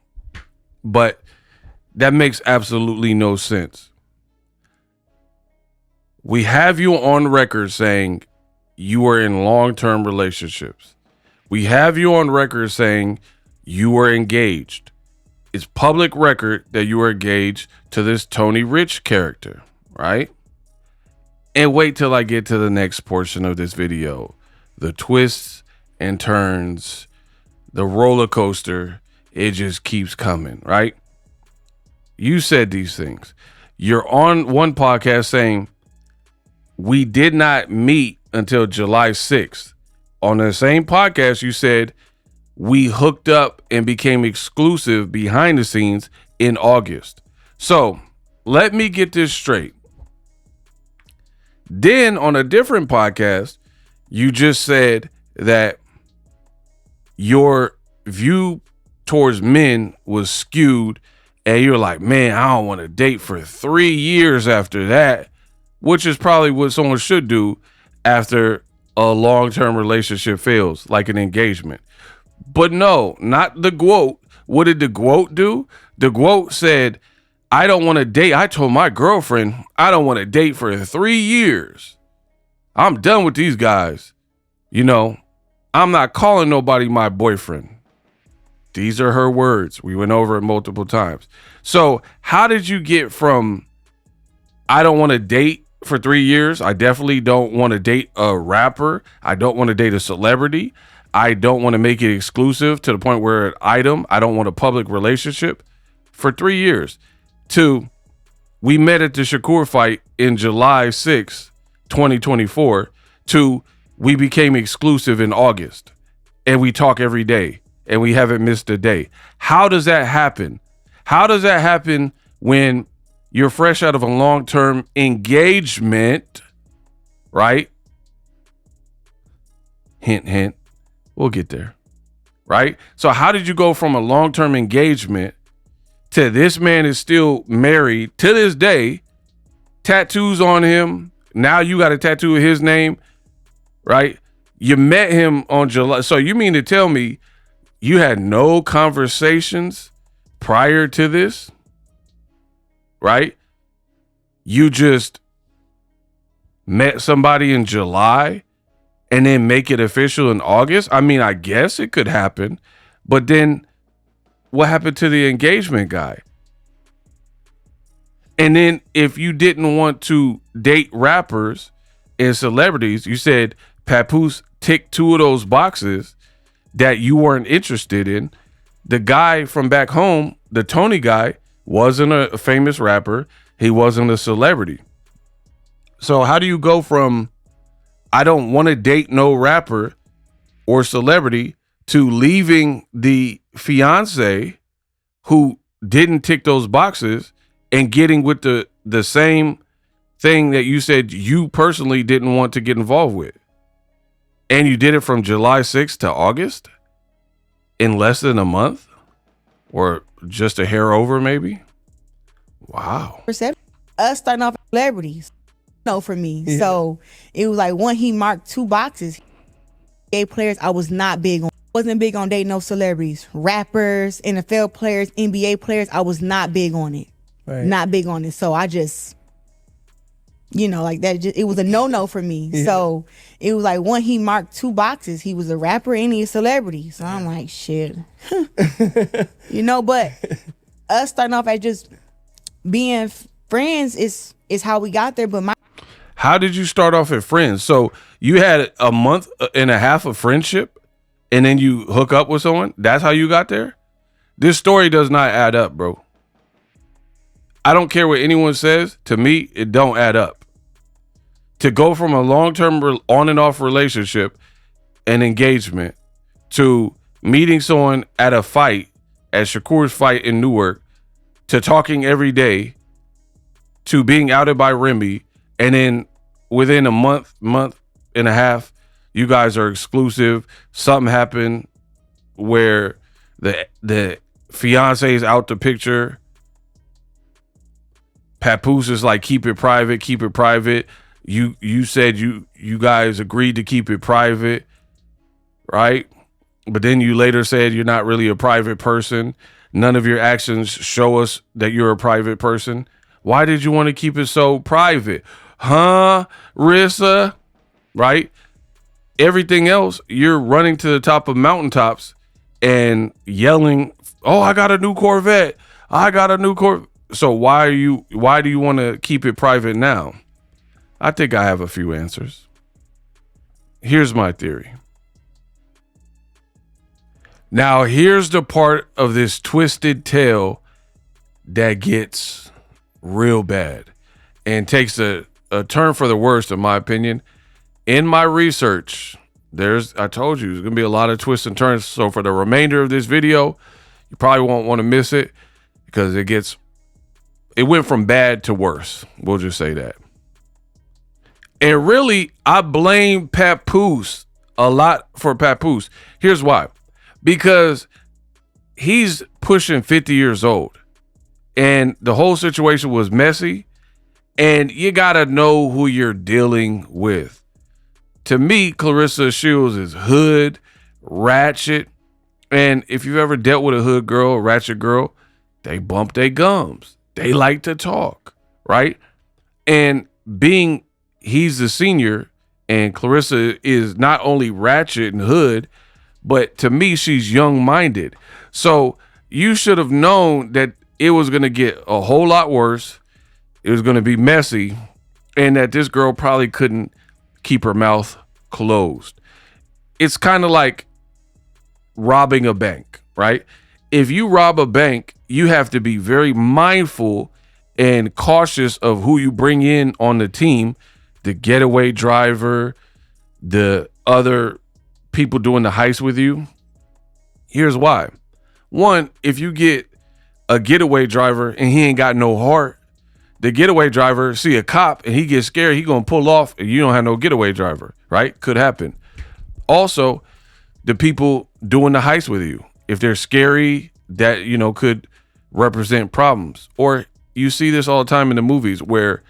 but that makes absolutely no sense. We have you on record saying you are in long-term relationships. We have you on record saying you are engaged. It's public record that you were engaged to this Tony Rich character, right? And wait till I get to the next portion of this video. The twists and turns, the roller coaster, it just keeps coming, right? You said these things. You're on one podcast saying, we did not meet until July 6th. On the same podcast, you said, we hooked up and became exclusive behind the scenes in August. So let me get this straight. Then on a different podcast, you just said that your view towards men was skewed and you're like, man, I don't want to date for 3 years after that, which is probably what someone should do after a long-term relationship fails, like an engagement. But no, not the GWOAT. What did the GWOAT do? The GWOAT said, I don't want to date. I told my girlfriend, I don't want to date for 3 years. I'm done with these guys. I'm not calling nobody my boyfriend. These are her words. We went over it multiple times. So how did you get from, I don't want to date for 3 years. I definitely don't want to date a rapper. I don't want to date a celebrity. I don't want to make it exclusive to the point where an item. I don't want a public relationship for 3 years. 2, we met at the SHAKUR fight in July 6, 2024. 2, we became exclusive in August and we talk every day and we haven't missed a day. How does that happen? How does that happen when you're fresh out of a long-term engagement, right? Hint, hint. We'll get there, right? So how did you go from a long-term engagement to this man is still married to this day, tattoos on him. Now you got a tattoo of his name, right? You met him on July. So you mean to tell me you had no conversations prior to this, right? You just met somebody in July and then make it official in August? I mean, I guess it could happen, but then what happened to the engagement guy? And then if you didn't want to date rappers and celebrities, you said Papoose ticked 2 of those boxes that you weren't interested in. The guy from back home, the Tony guy, wasn't a famous rapper. He wasn't a celebrity. So how do you go from I don't want to date no rapper or celebrity to leaving the fiance who didn't tick those boxes and getting with the same thing that you said you personally didn't want to get involved with. And you did it from July 6th to August in less than a month, or just a hair over maybe. Wow.
Us starting off as celebrities, for me. Yeah. So it was like when he marked 2 boxes, gay players, I was not big on. Wasn't big on dating no celebrities, rappers, NFL players, NBA players. I was not big on it. Right. Not big on it. So I just, like that. It was a no for me. Yeah. So it was like when he marked 2 boxes, he was a rapper and he a celebrity. So I'm like, shit. But us starting off as just being friends is how we got there. But
how did you start off as friends? So you had a month and a half of friendship, and then you hook up with someone? That's how you got there? This story does not add up, bro. I don't care what anyone says. To me, it don't add up. To go from a long-term on and off relationship and engagement to meeting someone at a fight, at Shakur's fight in Newark, to talking every day, to being outed by Remy, and then within a month and a half, you guys are exclusive. Something happened where the fiance is out the picture. Papoose is like, keep it private, keep it private. You said you guys agreed to keep it private, right? But then you later said you're not really a private person. None of your actions show us that you're a private person. Why did you want to keep it so private? Huh, Rissa? Right? Everything else, you're running to the top of mountaintops and yelling, oh, I got a new Corvette. I got a new Corvette. So why do you want to keep it private now? I think I have a few answers. Here's my theory. Now, here's the part of this twisted tale that gets real bad and takes a turn for the worst, in my opinion. In my research, I told you, there's going to be a lot of twists and turns. So for the remainder of this video, you probably won't want to miss it because it went from bad to worse. We'll just say that. And really, I blame Papoose a lot for Papoose. Here's why. Because he's pushing 50 years old and the whole situation was messy, and you got to know who you're dealing with. To me, Claressa Shields is hood, ratchet. And if you've ever dealt with a hood girl, a ratchet girl, they bump their gums. They like to talk, right? And he's the senior, and Claressa is not only ratchet and hood, but to me, she's young-minded. So you should have known that it was going to get a whole lot worse. It was going to be messy, and that this girl probably couldn't keep her mouth closed. It's kind of like robbing a bank, right? If you rob a bank, you have to be very mindful and cautious of who you bring in on the team, the getaway driver, the other people doing the heist with you. Here's why. One, if you get a getaway driver and he ain't got no heart, the getaway driver see a cop and he gets scared, he gonna pull off and you don't have no getaway driver, right? Could happen. Also, the people doing the heist with you, if they're scary, that, could represent problems. Or you see this all the time in the movies where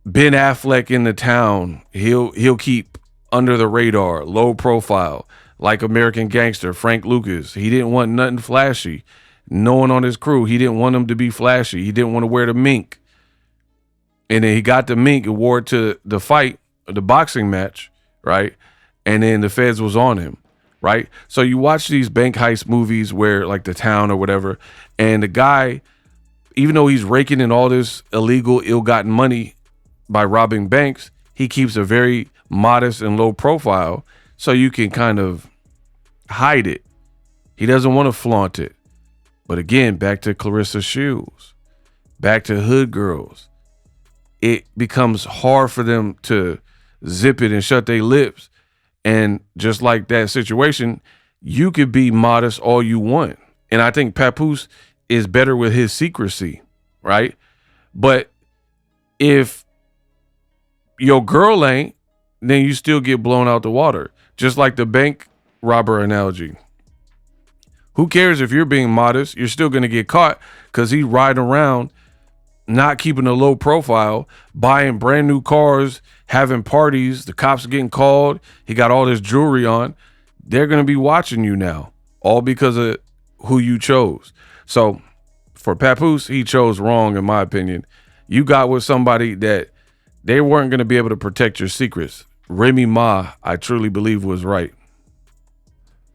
Ben Affleck in the town, he'll keep under the radar, low profile, like American Gangster, Frank Lucas. He didn't want nothing flashy. No one on his crew, he didn't want him to be flashy. He didn't want to wear the mink. And then he got the mink and wore it to the fight, the boxing match, right? And then the feds was on him, right? So you watch these bank heist movies where, like The Town or whatever, and the guy, even though he's raking in all this illegal, ill-gotten money by robbing banks, he keeps a very modest and low profile so you can kind of hide it. He doesn't want to flaunt it. But again, back to Claressa Shields, back to hood girls. It becomes hard for them to zip it and shut their lips And just like that situation, you could be modest all you want. And I think Papoose is better with his secrecy, right? But if your girl ain't, then you still get blown out the water. Just like the bank robber analogy. Who cares if you're being modest? You're still going to get caught because he's riding around, not keeping a low profile, buying brand new cars, having parties. The cops are getting called. He got all this jewelry on. They're going to be watching you now, all because of who you chose. So for Papoose, he chose wrong, in my opinion. You got with somebody that they weren't going to be able to protect your secrets. Remy Ma, I truly believe, was right.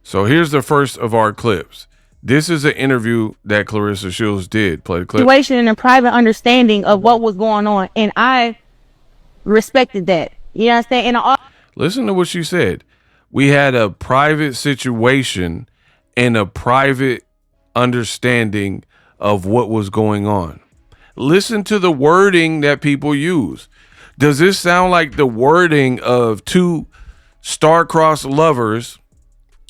So here's the first of our clips. This is an interview that Claressa Shields did. Play the clip.
Situation and a private understanding of what was going on, and I respected that. You know what I'm saying? And
listen to what she said. We had a private situation and a private understanding of what was going on. Listen to the wording that people use. Does this sound like the wording of two star-crossed lovers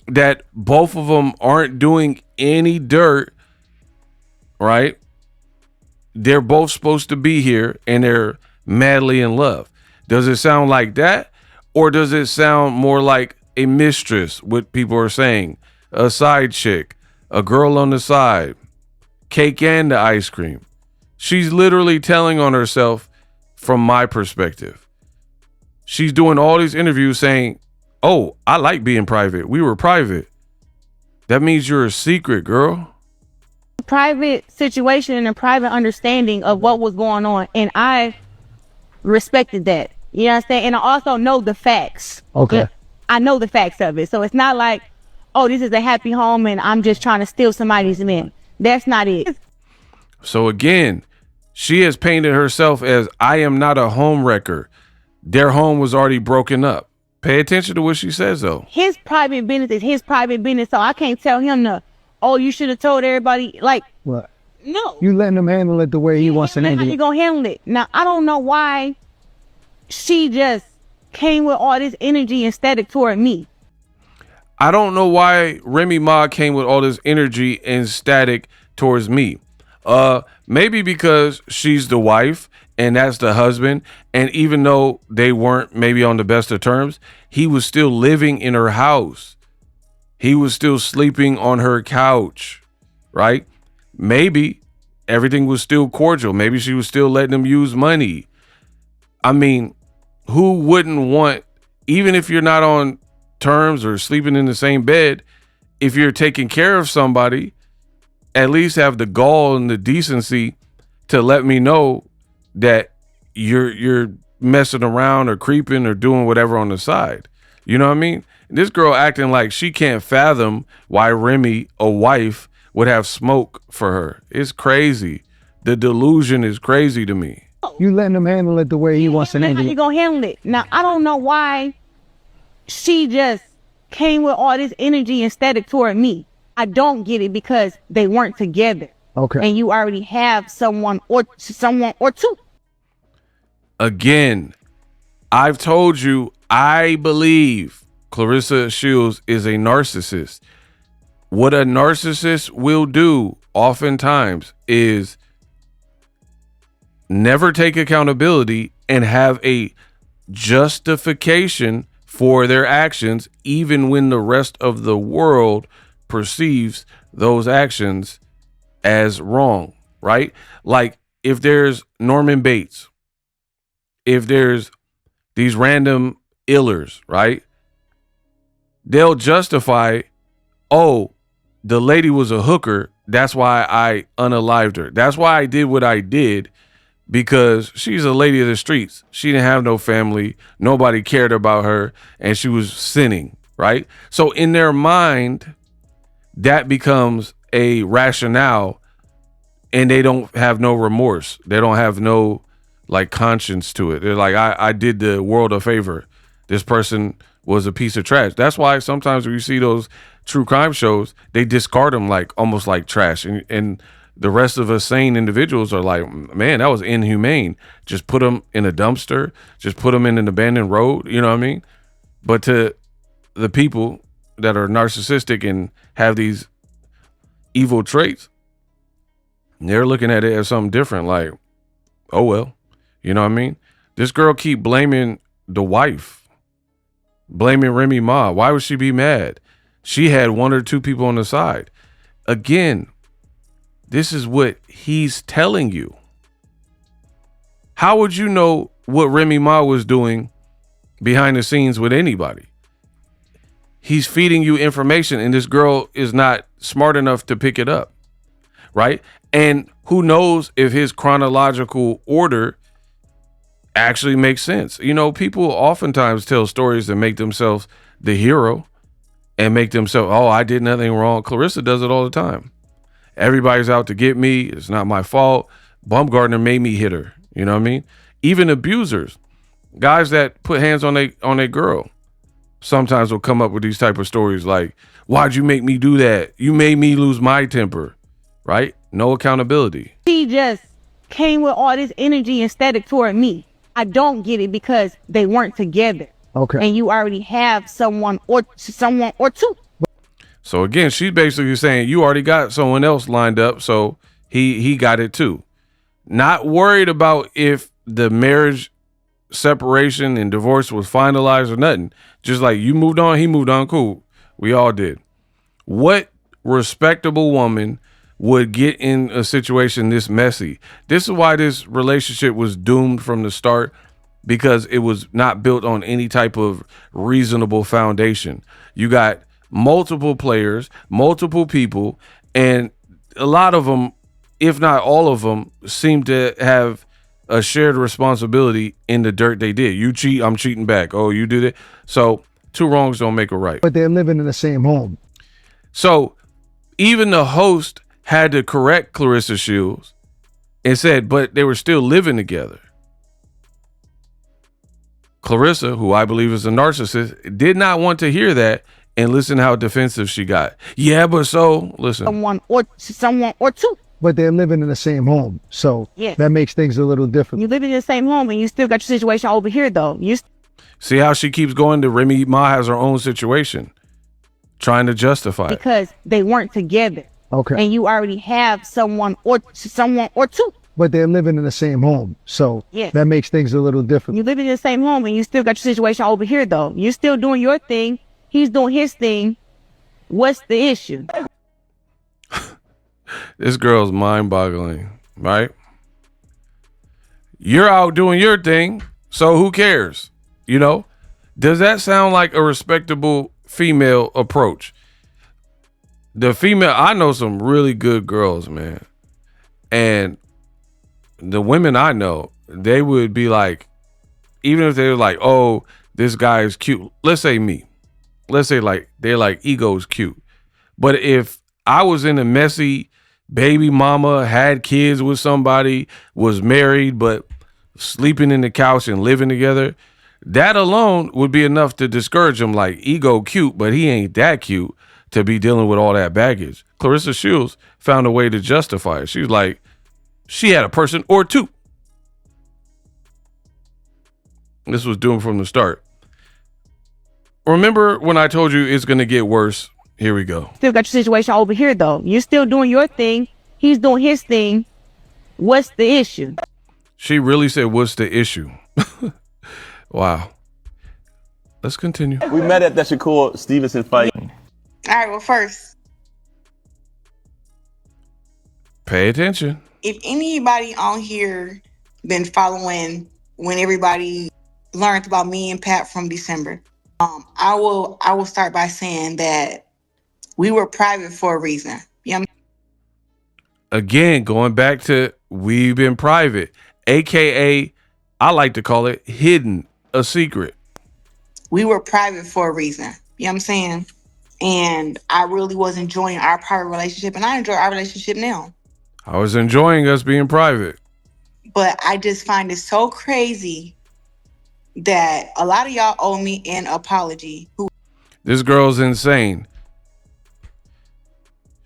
that both of them aren't doing any dirt, right? They're both supposed to be here and they're madly in love. Does it sound like that? Or does it sound more like a mistress, what people are saying, a side chick, a girl on the side, cake and the ice cream? She's literally telling on herself from my perspective. She's doing all these interviews saying, oh, I like being private. We were private. That means you're a secret, girl.
private situation and a private understanding of what was going on, and I respected that. You know what I'm saying? And I also know the facts.
Okay.
I know the facts of it. So it's not like, oh, this is a happy home and I'm just trying to steal somebody's man. That's not it.
So again, she has painted herself as, I am not a home wrecker. Their home was already broken up. Pay attention to what she says, though.
His private business is his private business, so I can't tell him to, oh, you should have told everybody. Like,
What?
no.
You letting him handle it the way he wants to
How
handle
you
it.
gonna handle it? Now, I don't know why she just came with all this energy and static toward me.
I don't know why Remy Ma came with all this energy and static towards me. Maybe because she's the wife and that's the husband. And even though they weren't maybe on the best of terms, he was still living in her house. He was still sleeping on her couch, right? Maybe everything was still cordial. Maybe she was still letting him use money. I mean, who wouldn't want, even if you're not on terms or sleeping in the same bed, if you're taking care of somebody, at least have the gall and the decency to let me know that you're messing around or creeping or doing whatever on the side. You know what I mean? This girl acting like she can't fathom why Remy, a wife, would have smoke for her. It's crazy. The delusion is crazy to me.
You letting him handle it the way he wants to
How
handle
you
it.
gonna handle it? Now, I don't know why she just came with all this energy and static toward me. I don't get it because they weren't together.
Okay.
And you already have someone or two.
Again, I've told you, I believe Claressa Shields is a narcissist. What a narcissist will do oftentimes is never take accountability and have a justification for their actions, even when the rest of the world perceives those actions as wrong, right? Like if there's Norman Bates, if there's these random illers, right? They'll justify, oh, the lady was a hooker. That's why I unalived her. That's why I did what I did, because she's a lady of the streets. She didn't have no family. Nobody cared about her, and she was sinning, right? So in their mind, that becomes a rationale, and they don't have no remorse. They don't have no like conscience to it. They're like, I did the world a favor. This person was a piece of trash. That's why sometimes when you see those true crime shows, they discard them like almost like trash. And the rest of us sane individuals are like, man, that was inhumane. Just put them in a dumpster. Just put them in an abandoned road. You know what I mean? But to the people that are narcissistic and have these evil traits, they're looking at it as something different. Like, oh, well, you know what I mean? This girl keep blaming the wife, blaming Remy Ma. Why would she be mad? She had one or two people on the side. Again, this is what he's telling you. How would you know what Remy Ma was doing behind the scenes with anybody? He's feeding you information, and this girl is not smart enough to pick it up, right? And who knows if his chronological order actually makes sense. You know, people oftentimes tell stories that make themselves the hero and make themselves, oh, I did nothing wrong. Claressa does it all the time. Everybody's out to get me. It's not my fault. Bumgarner made me hit her. You know what I mean? Even abusers, guys that put hands on a girl, sometimes will come up with these type of stories like, why'd you make me do that? You made me lose my temper, right? No accountability.
She just came with all this energy and static toward me. I don't get it because they weren't together.
Okay.
And you already have someone or two.
So again, she's basically saying you already got someone else lined up, so he got it too. Not worried about if the marriage separation and divorce was finalized or nothing. Just like you moved on, he moved on, cool. We all did. What respectable woman would get in a situation this messy? This is why this relationship was doomed from the start, because it was not built on any type of reasonable foundation. You got multiple players, multiple people, and a lot of them, if not all of them, seem to have a shared responsibility in the dirt they did. You cheat, I'm cheating back. Oh, you did it. So two wrongs don't make a right.
But they're living in the same home.
So even the host had to correct Claressa Shields and said, but they were still living together. Claressa, who I believe is a narcissist, did not want to hear that, and listen how defensive she got. Yeah, but so, listen.
Someone or two.
But they're living in the same home. So
Yes.
that makes things a little different.
You live in the same home and you still got your situation over here though.
See how she keeps going to Remy Ma has her own situation, trying to justify it.
Because they weren't together.
Okay.
And you already have someone or two.
But they're living in the same home. So
Yes.
that makes things a little different.
You live in the same home and you still got your situation over here though. You're still doing your thing. He's doing his thing. What's the issue?
This girl's mind-boggling, right? You're out doing your thing, so who cares? You know? Does that sound like a respectable female approach? The female, I know some really good girls, man. And the women I know, they would be like, even if they were like, oh, this guy is cute. Let's say me. Let's say like, they're like, ego's cute. But if I was in a messy baby mama, had kids with somebody, was married, but sleeping in the couch and living together, that alone would be enough to discourage him. Like, ego cute, but he ain't that cute to be dealing with all that baggage. Claressa Shields found a way to justify it. She was like, she had a person or two. This was doomed from the start. Remember when I told you it's going to get worse? Here we go.
Still got your situation over here though. You're still doing your thing. He's doing his thing. What's the issue?
She really said, what's the issue? Wow. Let's continue.
We met at that Shakur Stevenson fight.
All right, well, first,
Pay attention.
if anybody on here been following when everybody learned about me and Pat from December, I will start by saying that we were private for a reason. You know what
Again, going back to we've been private, AKA, I like to call it hidden, a secret.
we were private for a reason. You know what I'm saying? And I really was enjoying our private relationship, and I enjoy our relationship now.
I was enjoying us being private.
But I just find it so crazy that a lot of y'all owe me an apology.
This girl's insane.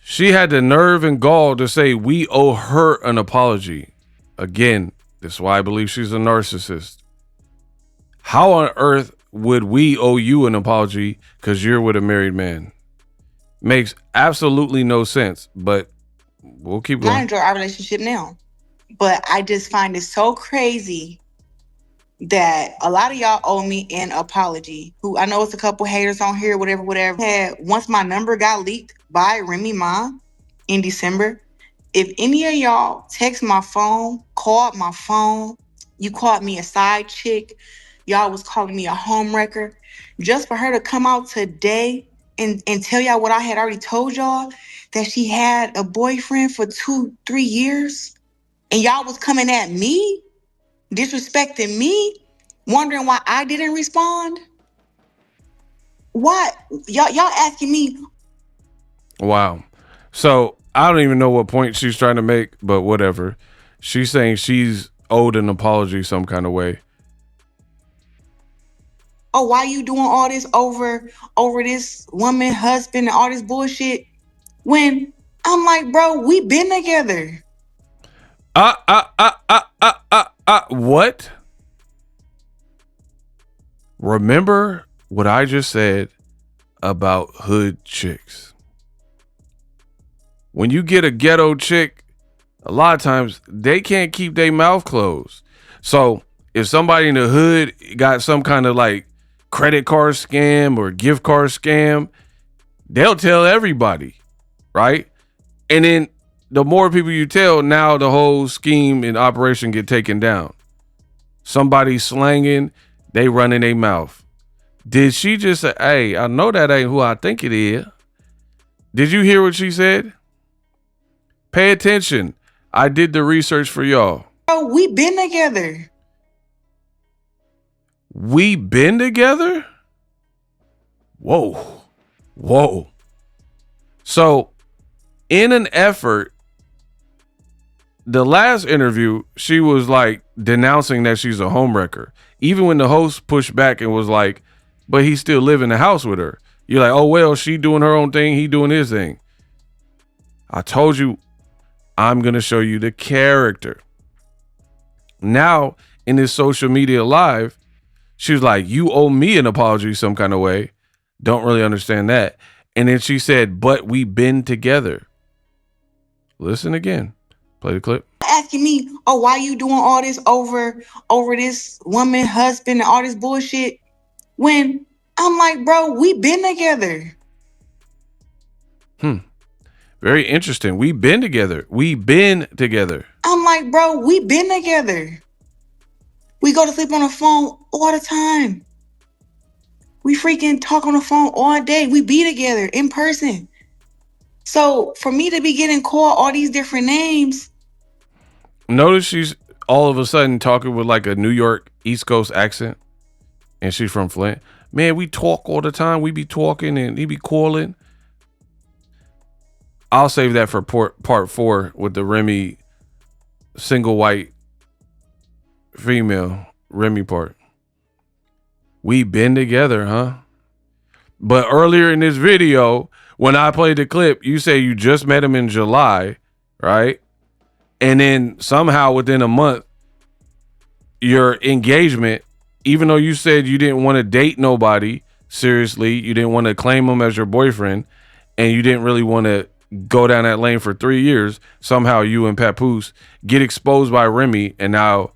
She had the nerve and gall to say we owe her an apology. Again, this is why I believe she's a narcissist. How on earth would we owe you an apology because you're with a married man? Makes absolutely no sense, but we'll keep going.
I enjoy our relationship now, but I just find it so crazy that a lot of y'all owe me an apology. Who I know it's a couple haters on here, whatever. Once my number got leaked by Remy Ma in December, if any of y'all text my phone, called my phone, you called me a side chick, y'all was calling me a home wrecker, just for her to come out today and tell y'all what I had already told y'all, that she had a boyfriend for 2-3 years, and y'all was coming at me, disrespecting me, wondering why I didn't respond. What? Y'all asking me.
Wow. So I don't even know what point she's trying to make, but whatever. She's saying she's owed an apology some kind of way.
Oh, why you doing all this over this woman, husband, and all this bullshit? When I'm like, bro, we been together.
What? Remember what I just said about hood chicks. When you get a ghetto chick, a lot of times they can't keep their mouth closed. So if somebody in the hood got some kind of like credit card scam or gift card scam, they'll tell everybody, right? And then the more people you tell, now the whole scheme and operation get taken down. Somebody slanging, they running their mouth. Did she just say, hey, I know that ain't who I think it is? Did you hear what she said? Pay attention. I did the research for y'all.
Bro, we been together.
We been together? Whoa. So, in an effort, the last interview, she was like denouncing that she's a homewrecker. Even when the host pushed back and was like, but he still live in the house with her. You're like, oh, well, she doing her own thing. He doing his thing. I told you, I'm going to show you the character. Now, in this social media live, she was like, you owe me an apology some kind of way. Don't really understand that. And then she said, but we been together. Listen again. Play the clip.
Asking me, oh, why you doing all this over this woman, husband, and all this bullshit? When I'm like, bro, we been together.
Very interesting. We been together. We been together.
I'm like, bro, we been together. We go to sleep on the phone all the time. We freaking talk on the phone all day. We be together in person. So for me to be getting called all these different names.
Notice she's all of a sudden talking with like a New York East Coast accent. And she's from Flint. Man, we talk all the time. We be talking and he be calling. I'll save that for part 4 with the Remy single white female Remy part. We been together, huh? But earlier in this video, when I played the clip, you say you just met him in July, right? And then somehow within a month, your engagement, even though you said you didn't want to date nobody seriously, you didn't want to claim him as your boyfriend, and you didn't really want to go down that lane for 3 years, somehow you and Papoose get exposed by Remy, and now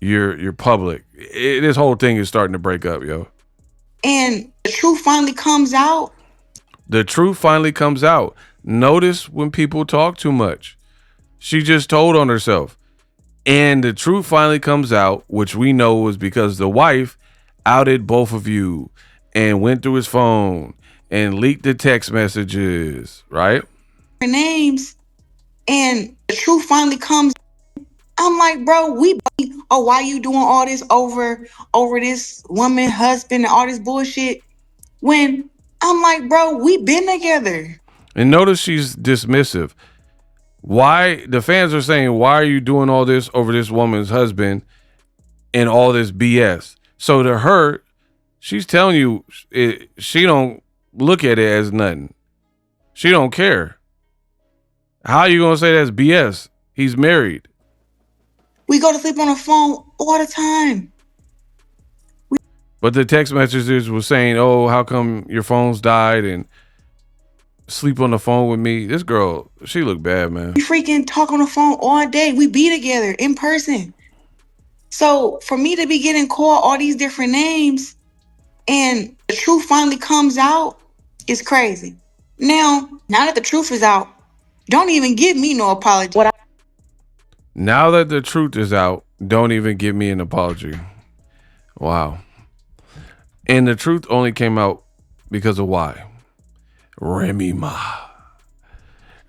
you're public. This whole thing is starting to break up, yo.
And the truth finally comes out.
The truth finally comes out. Notice when people talk too much. She just told on herself. And the truth finally comes out, which we know was because the wife outed both of you and went through his phone and leaked the text messages, right?
Names. And the truth finally comes. I'm like, bro, why you doing all this over this woman, husband, and all this bullshit? When I'm like, bro, we been together.
And notice she's dismissive. Why the fans are saying, why are you doing all this over this woman's husband and all this BS? So to her, she's telling you she don't look at it as nothing. She don't care. How are you going to say that's BS? He's married.
We go to sleep on the phone all the time.
But the text messages were saying, oh, how come your phone's died and sleep on the phone with me? This girl, she looked bad, man.
We freaking talk on the phone all day. We be together in person. So for me to be getting called all these different names and the truth finally comes out is crazy. Now that the truth is out, don't even give me no apology.
Now that the truth is out, don't even give me an apology. Wow. And the truth only came out because of why? Remy Ma.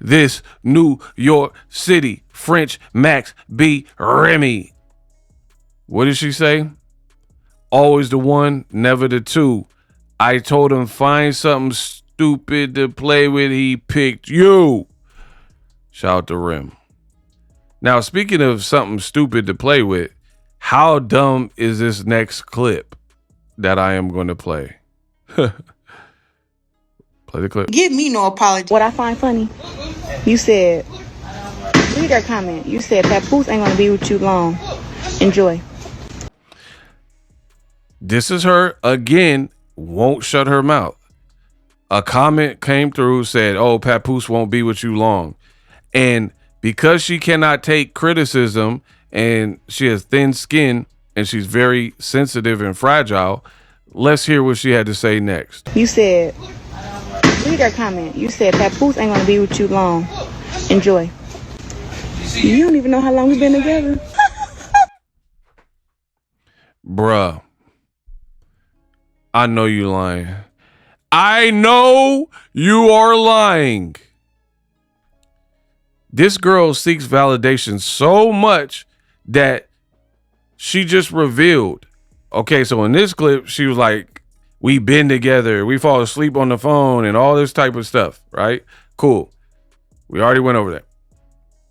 This New York City French Max B. Remy. What did she say? Always the one, never the two. I told him find something stupid to play with. He picked you. Shout out to Rem. Now, speaking of something stupid to play with, how dumb is this next clip that I am going to play? Play the clip.
Give me no apology.
What I find funny, you said, read that comment. You said Papoose ain't gonna be with you long. Enjoy.
This is her again, won't shut her mouth. A comment came through, said, oh, Papoose won't be with you long. And because she cannot take criticism and she has thin skin and she's very sensitive and fragile, let's hear what she had to say next.
You said, read that comment. You said Papoose ain't gonna be with you long. Enjoy. You don't even know how long we've been together.
Bruh. I know you lying. I know you are lying. This girl seeks validation so much that she just revealed. Okay, so in this clip, she was like, we been together. We fall asleep on the phone and all this type of stuff, right? Cool. We already went over that.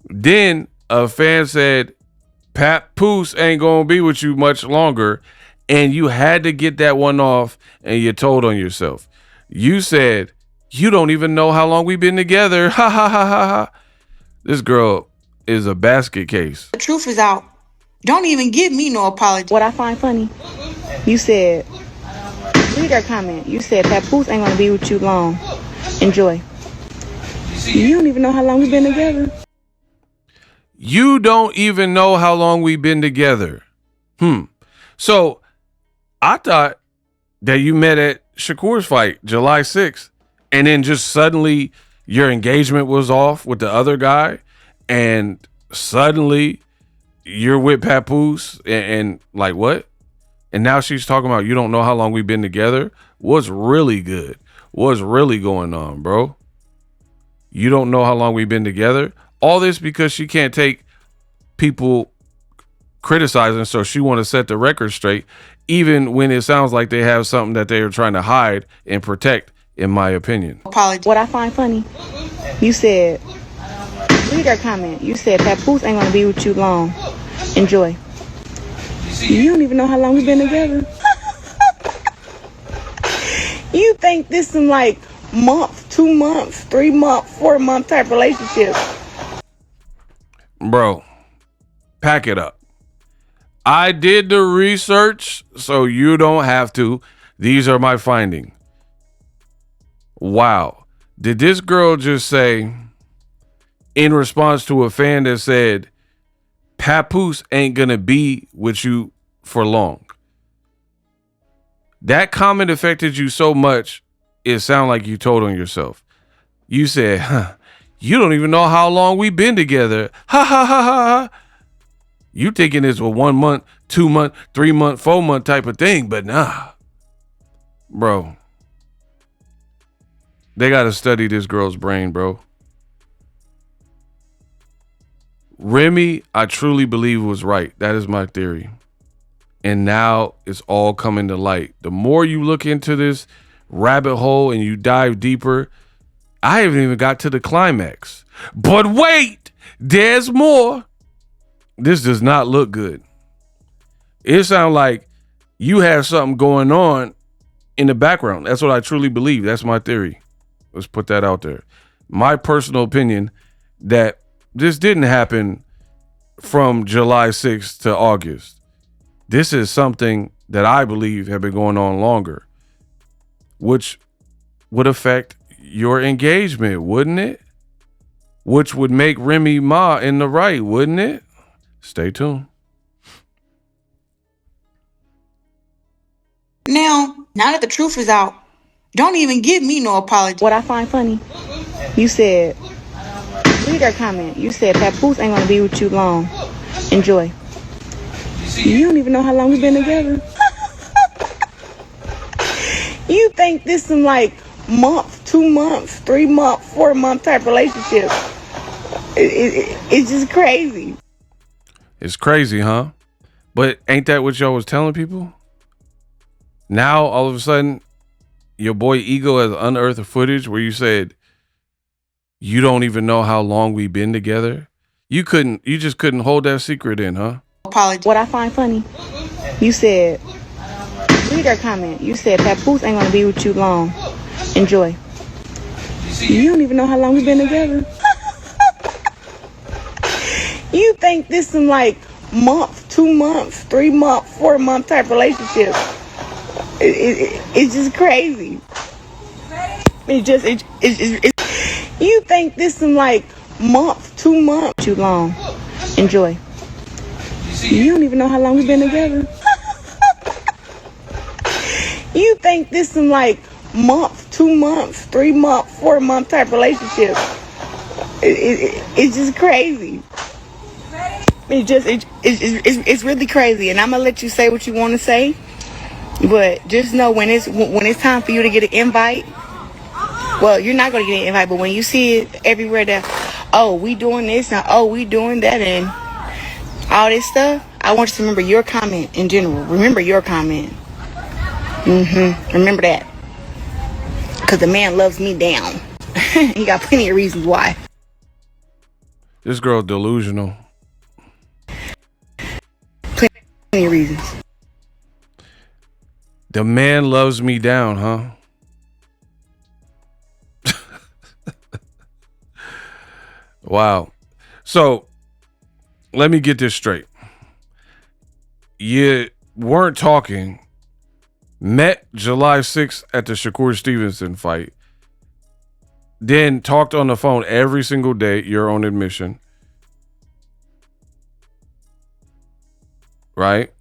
Then a fan said, Papoose ain't going to be with you much longer. And you had to get that one off and you told on yourself. You said, you don't even know how long we've been together. Ha ha ha ha ha. This girl is a basket case.
The truth is out. Don't even give me no apology.
What I find funny, you said, read that comment. You said Papoose ain't gonna be with you long. Enjoy. You don't even know how long we've been together.
You don't even know how long we've been together. So I thought that you met at Shakur's fight, July 6th, and then just suddenly your engagement was off with the other guy, and suddenly you're with Papoose, and like what? And now she's talking about you don't know how long we've been together. What's really good? What's really going on, bro? You don't know how long we've been together? All this because she can't take people criticizing, so she want to set the record straight, even when it sounds like they have something that they are trying to hide and protect, in my opinion.
Apology.
What I find funny, you said, read that comment. You said Papoose ain't gonna be with you long. Enjoy. You don't even know how long we've been together. You think this is like month, 2 months, 3 month, 4 month type relationship.
Bro, pack it up. I did the research, so you don't have to. These are my findings. Wow. Did this girl just say, in response to a fan that said, Papoose ain't gonna be with you for long? That comment affected you so much, it sounded like you told on yourself. You said, you don't even know how long we've been together. Ha ha ha ha ha. You thinking it's a 1 month, 2 month, 3 month, 4 month type of thing, but nah. Bro. They got to study this girl's brain, bro. Remy, I truly believe was right. That is my theory. And now it's all coming to light. The more you look into this rabbit hole and you dive deeper, I haven't even got to the climax. But wait, there's more. This does not look good. It sounds like you have something going on in the background. That's what I truly believe. That's my theory. Let's put that out there. My personal opinion that this didn't happen from July 6th to August. This is something that I believe have been going on longer, which would affect your engagement, wouldn't it? Which would make Remy Ma in the right, wouldn't it? Stay tuned.
Now that the truth is out, don't even give me no apology. What I find funny, you said, read our comment. You said Papoose ain't gonna be with you long. Enjoy. You don't even know how long we've been together. You think this some like month, 2 months, 3 month, 4 month type relationship? It's just crazy.
It's crazy, huh? But ain't that what y'all was telling people? Now all of a sudden, your boy Ego has unearthed footage where you said you don't even know how long we've been together. You just couldn't hold that secret in, huh?
Apology. What I find funny, you said, read our comment. You said Papoose ain't gonna be with you long. Enjoy. You don't even know how long we've been together. You think this some like month, 2 months, 3 month, 4 month type relationship? It's just crazy. You think this some like month, 2 months too long. Enjoy. You don't even know how long we've been together. You think this some like month, 2 months, 3 month, 4 month type relationship? It's just crazy. It's really crazy, and I'm gonna let you say what you want to say, but just know when it's time for you to get an invite. Well, you're not gonna get an invite, but when you see it everywhere that, oh, we doing this and oh, we doing that and all this stuff, I want you to remember your comment in general. Remember your comment. Remember that, because the man loves me down. He got plenty of reasons why.
This girl delusional.
Plenty of reasons.
The man loves me down, huh? Wow. So let me get this straight. You weren't talking, met July 6th at the Shakur Stevenson fight, then talked on the phone every single day, your own admission. Right?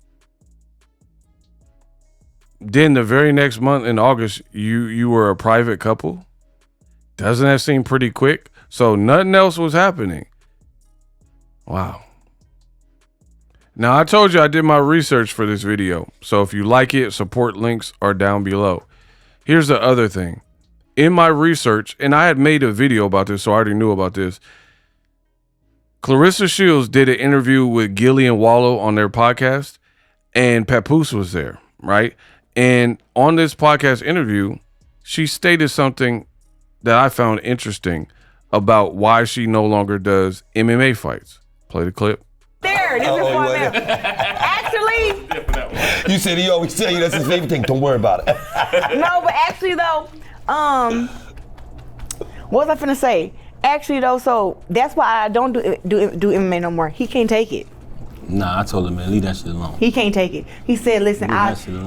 Then the very next month in August, you were a private couple. Doesn't that seem pretty quick? So nothing else was happening. Wow. Now, I told you I did my research for this video. So if you like it, support links are down below. Here's the other thing. In my research, and I had made a video about this, so I already knew about this. Claressa Shields did an interview with Gilly and Wallow on their podcast, and Papoose was there, right? And on this podcast interview, she stated something that I found interesting about why she no longer does MMA fights. Play the clip.
There, this is for them. Actually,
you said he always tell you that's his favorite thing. Don't worry about it.
no, but actually though, what was I finna say? Actually though, so that's why I don't do MMA no more. He can't take it.
Nah, I told him, man, leave that shit alone.
He can't take it. He said, listen,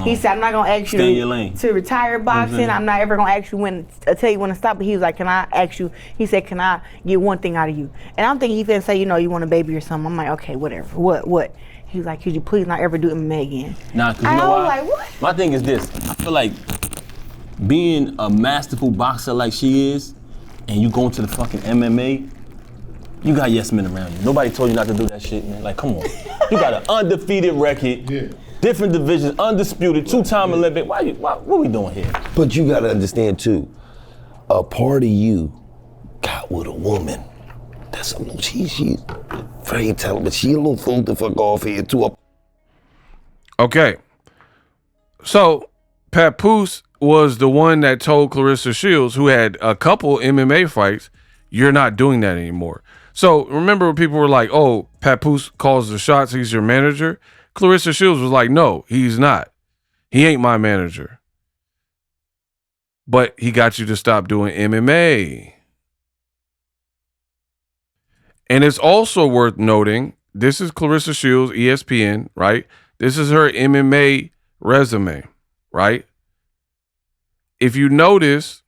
he said, I'm not gonna ask
Stay in your lane.
to retire boxing. I'm not ever gonna ask you when, tell you when to stop. But he was like, can I ask you? He said, can I get one thing out of you? And I'm thinking he finna say, you know, you want a baby or something. I'm like, okay, whatever. What? He was like, could you please not ever do MMA again?
Nah, cause you know why?
I was like, what?
My thing is this. I feel like being a masterful boxer like she is, and you going to the fucking MMA, you got yes men around you. Nobody told you not to do that shit, man. Like, come on. You got an undefeated record, different divisions, undisputed, 2-time Olympic. What we doing here?
But you gotta understand too, a part of you got with a woman. That's a little, she's very talented, but she a little fool the fuck off here too.
Okay. So Papoose was the one that told Claressa Shields, who had a couple MMA fights, you're not doing that anymore. So remember when people were like, oh, Papoose calls the shots, he's your manager? Claressa Shields was like, no, he's not. He ain't my manager. But he got you to stop doing MMA. And it's also worth noting, this is Claressa Shields, ESPN, right? This is her MMA resume, right? If you notice,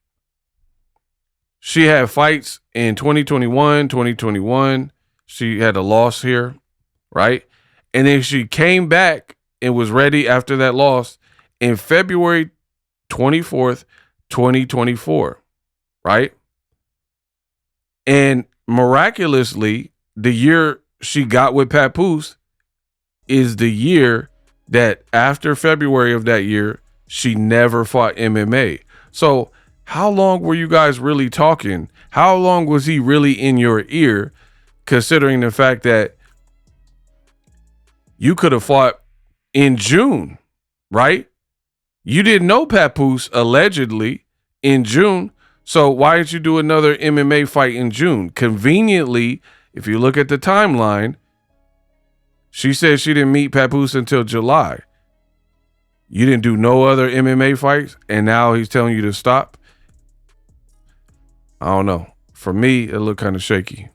she had fights in 2021, 2021. She had a loss here, right? And then she came back and was ready after that loss in February 24th, 2024, right? And miraculously, the year she got with Papoose is the year that after February of that year, she never fought MMA. So how long were you guys really talking? How long was he really in your ear, considering the fact that you could have fought in June, right? You didn't know Papoose allegedly in June. So why didn't you do another MMA fight in June? Conveniently, if you look at the timeline, she said she didn't meet Papoose until July. You didn't do no other MMA fights, and now he's telling you to stop? I don't know. For me, it looked kind of shaky,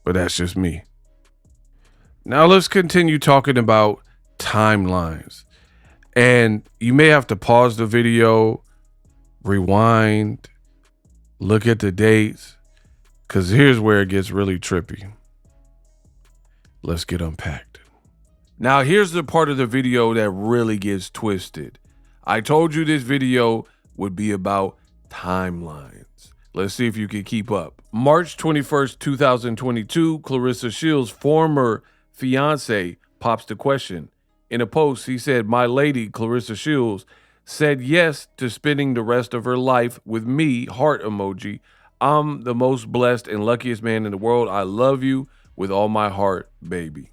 but that's just me. Now let's continue talking about timelines. And you may have to pause the video, rewind, look at the dates, because here's where it gets really trippy. Let's get unpacked. Now, here's the part of the video that really gets twisted. I told you this video would be about timelines. Let's see if you can keep up. March 21st, 2022, Claressa Shields' former fiance pops the question. In a post, he said, "My lady, Claressa Shields, said yes to spending the rest of her life with me, heart emoji. I'm the most blessed and luckiest man in the world. I love you with all my heart, baby."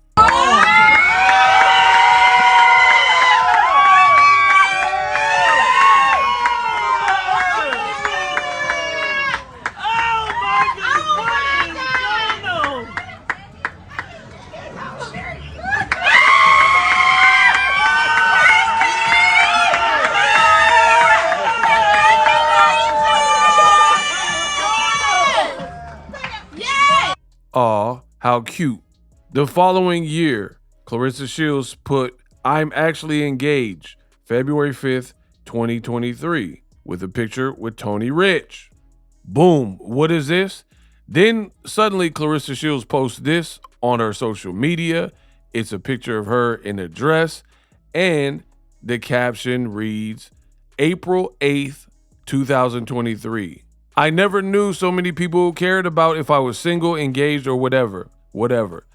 Aw, how cute. The following year, Claressa Shields put, "I'm actually engaged," February 5th, 2023, with a picture with Tony Rich. Boom, what is this? Then suddenly Claressa Shields posts this on her social media. It's a picture of her in a dress, and the caption reads, April 8th, 2023. "I never knew so many people cared about if I was single, engaged, or whatever.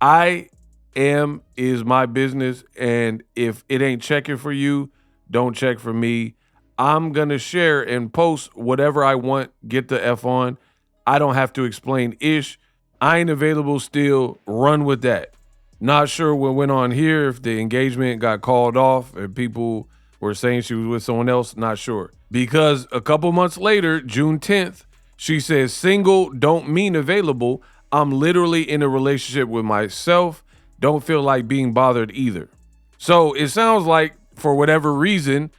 I am is my business, and if it ain't checking for you, don't check for me. I'm gonna share and post whatever I want. Get the F on. I don't have to explain ish. I ain't available still. Run with that." Not sure what went on here, if the engagement got called off and people were saying she was with someone else, not sure. Because a couple months later, June 10th, she says, "Single don't mean available. I'm literally in a relationship with myself. Don't feel like being bothered either." So it sounds like, for whatever reason,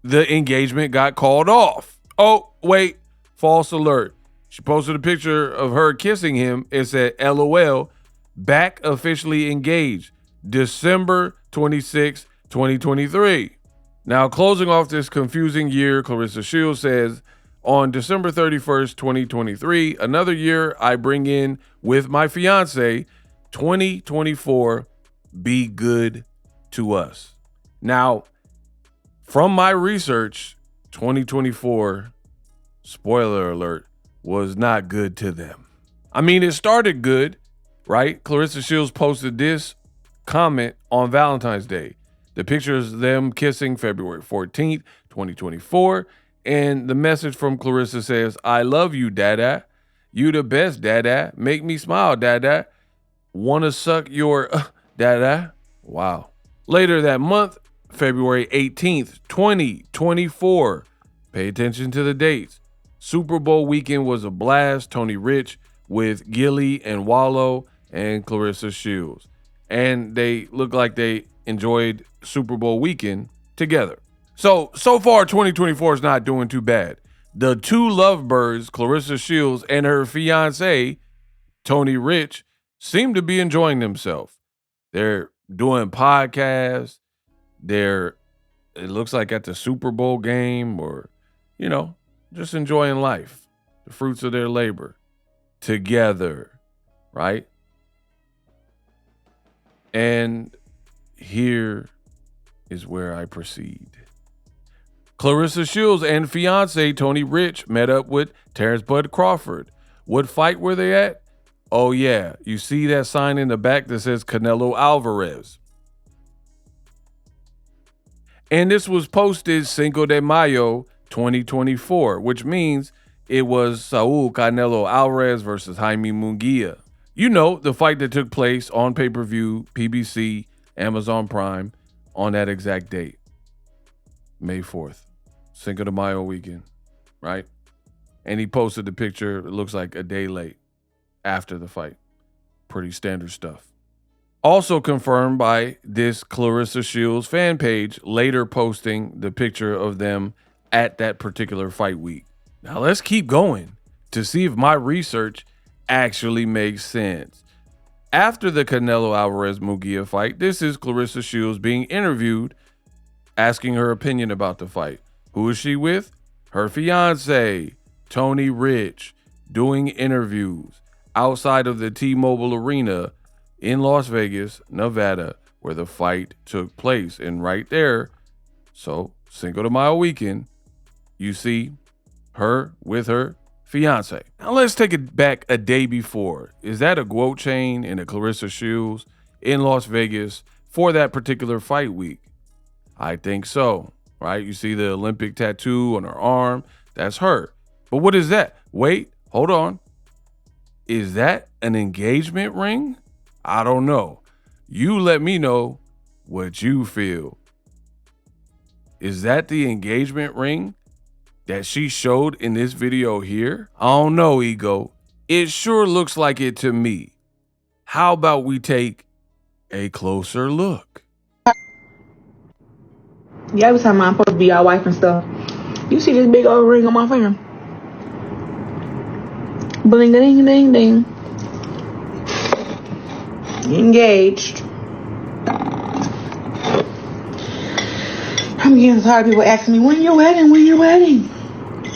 the engagement got called off. Oh, wait, false alert. She posted a picture of her kissing him. It said, LOL, back officially engaged, December 26, 2023. Now, closing off this confusing year, Claressa Shields says, on December 31st, 2023, another year I bring in with my fiance, 2024, be good to us. Now, from my research, 2024, spoiler alert, was not good to them. I mean, it started good, right? Claressa Shields posted this comment on Valentine's Day. The picture is them kissing February 14th, 2024. And the message from Claressa says, "I love you, Dada. You the best, Dada. Make me smile, Dada. Wanna suck your Dada." Wow. Later that month, February 18th, 2024. Pay attention to the dates. Super Bowl weekend was a blast. Tony Rich with Gilly and Wallow and Claressa Shields. And they look like they enjoyed Super Bowl weekend together. So far, 2024 is not doing too bad. The two lovebirds, Claressa Shields and her fiance, Tony Rich, seem to be enjoying themselves. They're doing podcasts. They're it looks like at the Super Bowl game, or, you know, just enjoying life, the fruits of their labor together, right? And here is where I proceed. Claressa Shields and fiance Tony Rich met up with Terrence Bud Crawford. What fight were they at? Oh yeah, you see that sign in the back that says Canelo Alvarez. And this was posted Cinco de Mayo 2024, which means it was Saul Canelo Alvarez versus Jaime Munguia. You know, the fight that took place on pay-per-view, PBC, Amazon Prime, on that exact date, May 4th, Cinco de Mayo weekend, right? And he posted the picture, it looks like a day late after the fight. Pretty standard stuff. Also confirmed by this Claressa Shields fan page, later posting the picture of them at that particular fight week. Now let's keep going to see if my research actually makes sense. After the Canelo Alvarez Munguia fight, this is Claressa Shields being interviewed, asking her opinion about the fight. Who is she with? Her fiance, Tony Rich, doing interviews outside of the T-Mobile Arena in Las Vegas, Nevada, where the fight took place. And right there, so Cinco de Mayo weekend, you see her with her fiance. Now let's take it back a day before. Is that a quote chain and a Claressa Shields in Las Vegas for that particular fight week? I think so, right? You see the Olympic tattoo on her arm. That's her. But what is that? Wait, hold on. Is that an engagement ring? I don't know. You let me know what you feel. Is that the engagement ring that she showed in this video here? I don't know, Ego. It sure looks like it to me. How about we take a closer look?
Yeah, every time I'm supposed to be your wife and stuff. You see this big old ring on my finger? Bling ding ding ding. Engaged. I'm getting tired of people asking me, when your wedding? When your wedding?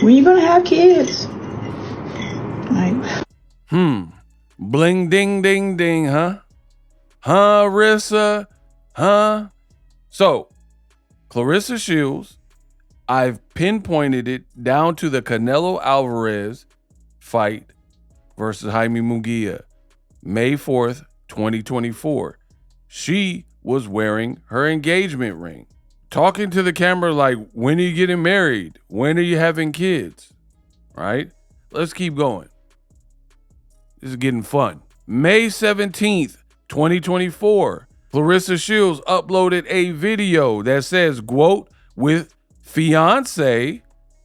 When you gonna have kids? Like,
Bling ding ding ding, huh? Huh, Rissa? Huh? So, Claressa Shields, I've pinpointed it down to the Canelo Alvarez fight versus Jaime Munguia, May 4th, 2024. She was wearing her engagement ring, talking to the camera like, when are you getting married? When are you having kids? Right? Let's keep going. This is getting fun. May 17th, 2024. Claressa Shields uploaded a video that says, quote, with fiance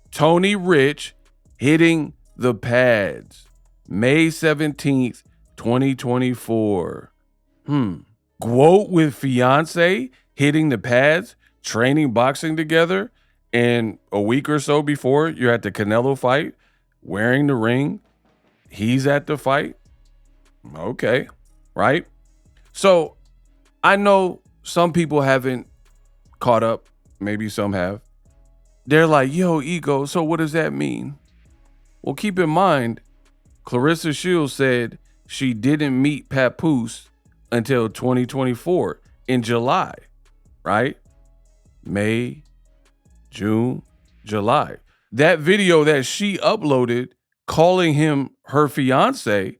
Tony Rich hitting the pads. May 17th, 2024. Quote, with fiance hitting the pads, training boxing together, and a week or so before you're at the Canelo fight, wearing the ring, he's at the fight. Okay, right? So I know some people haven't caught up. Maybe some have. They're like, yo, Ego, so what does that mean? Well, keep in mind, Claressa Shields said she didn't meet Papoose until 2024 in July, right? May, June, July. That video that she uploaded calling him her fiance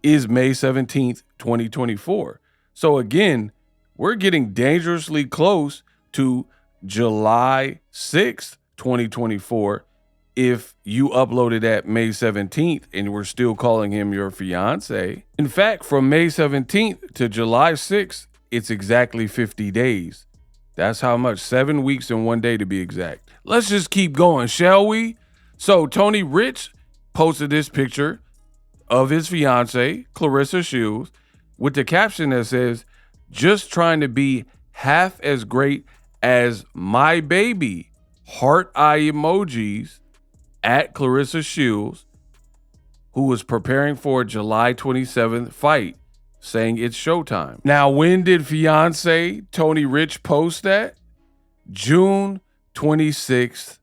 is May 17th, 2024. So again, we're getting dangerously close to July 6th, 2024. If you uploaded at May 17th and we're still calling him your fiance. In fact, from May 17th to July 6th, it's exactly 50 days. That's how much, 7 weeks and 1 day to be exact. Let's just keep going, shall we? So Tony Rich posted this picture of his fiance, Claressa Shields, with the caption that says, just trying to be half as great as my baby, heart eye emojis, at Claressa Shields, who was preparing for a July 27th fight, saying it's showtime. Now, when did fiance Tony Rich post that? June 26th,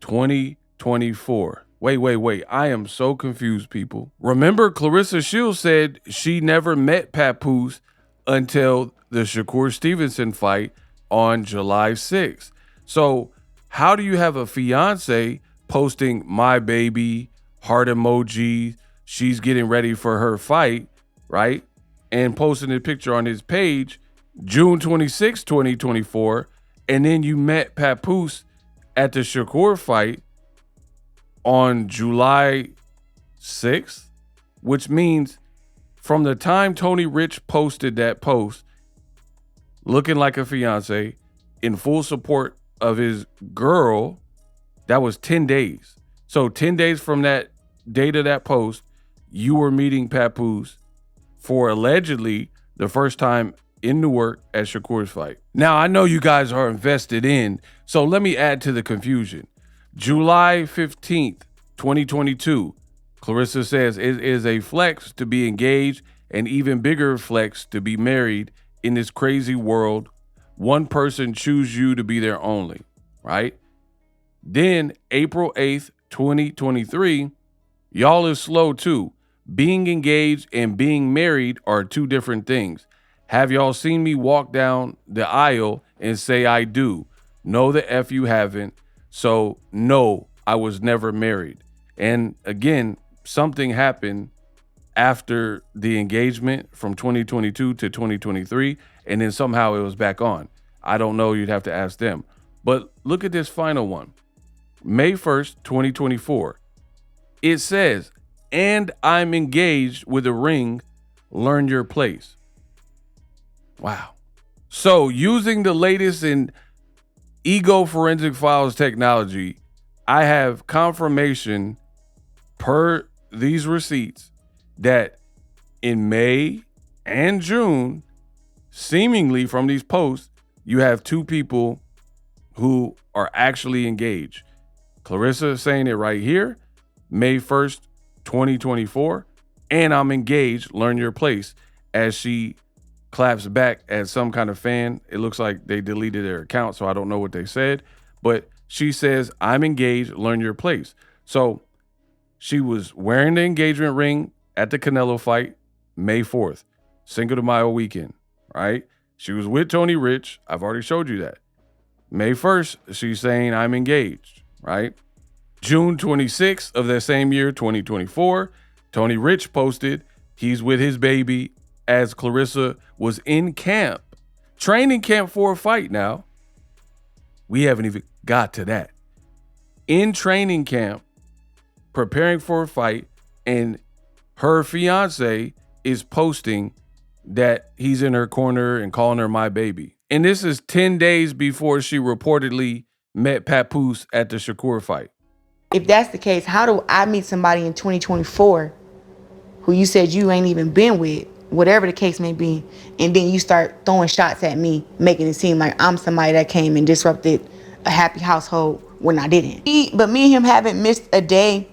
2024. Wait. I am so confused, people. Remember, Claressa Shields said she never met Papoose until the Shakur Stevenson fight on July 6th. So how do you have a fiance posting my baby, heart emoji, she's getting ready for her fight, right? And posting a picture on his page, June 26, 2024, and then you met Papoose at the Shakur fight on July 6th, which means from the time Tony Rich posted that post, looking like a fiance, in full support of his girl, that was 10 days. So 10 days from that date of that post, you were meeting Papoose for allegedly the first time in Newark at Shakur's fight. Now, I know you guys are invested in, so let me add to the confusion. July 15th, 2022, Claressa says it is a flex to be engaged, an even bigger flex to be married in this crazy world. One person choose you to be their only, right? Then April 8th, 2023, y'all is slow too. Being engaged and being married are two different things. Have y'all seen me walk down the aisle and say I do? No, the F you haven't. So no, I was never married. And again, something happened after the engagement from 2022 to 2023, and then somehow it was back on. I don't know, you'd have to ask them. But look at this final one. May 1st, 2024. It says, and I'm engaged with a ring, learn your place. Wow. So using the latest in ego forensic files technology, I have confirmation per these receipts that in May and June, seemingly from these posts, you have two people who are actually engaged. Claressa is saying it right here, May 1st, 2024, and I'm engaged, learn your place, as she claps back at some kind of fan. It looks like they deleted their account, so I don't know what they said, but she says, I'm engaged, learn your place. So she was wearing the engagement ring at the Canelo fight, May 4th, Cinco de Mayo weekend, right? She was with Tony Rich. I've already showed you that. May 1st, she's saying, I'm engaged, right? June 26th of that same year, 2024, Tony Rich posted he's with his baby as Claressa was in camp, training camp for a fight now. We haven't even got to that. In training camp, preparing for a fight, and her fiance is posting that he's in her corner and calling her my baby. And this is 10 days before she reportedly met Papoose at the Shakur fight.
If that's the case, how do I meet somebody in 2024 who you said you ain't even been with, whatever the case may be, and then you start throwing shots at me, making it seem like I'm somebody that came and disrupted a happy household when I didn't. But me and him haven't missed a day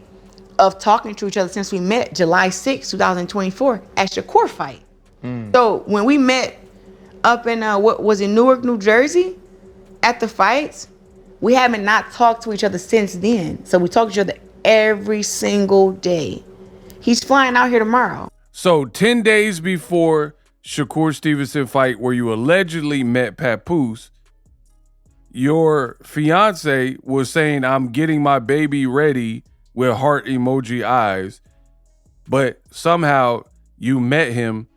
of talking to each other since we met July 6, 2024 at Shakur fight. So when we met up in, what was it, Newark, New Jersey at the fights, we haven't not talked to each other since then. So we talk to each other every single day. He's flying out here tomorrow.
So 10 days before Shakur Stevenson fight where you allegedly met Papoose, your fiance was saying, I'm getting my baby ready with heart emoji eyes, but somehow you met him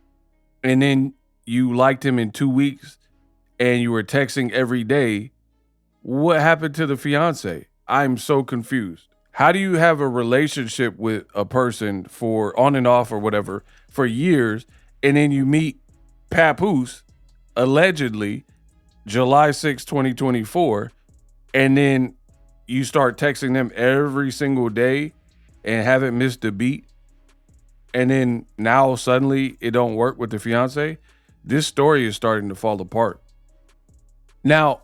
and then you liked him in 2 weeks and you were texting every day. What happened to the fiance? I'm so confused. How do you have a relationship with a person for on and off or whatever for years, and then you meet Papoose allegedly July 6, 2024, and then you start texting them every single day and haven't missed a beat, and then now suddenly it don't work with the fiance? This story is starting to fall apart. Now,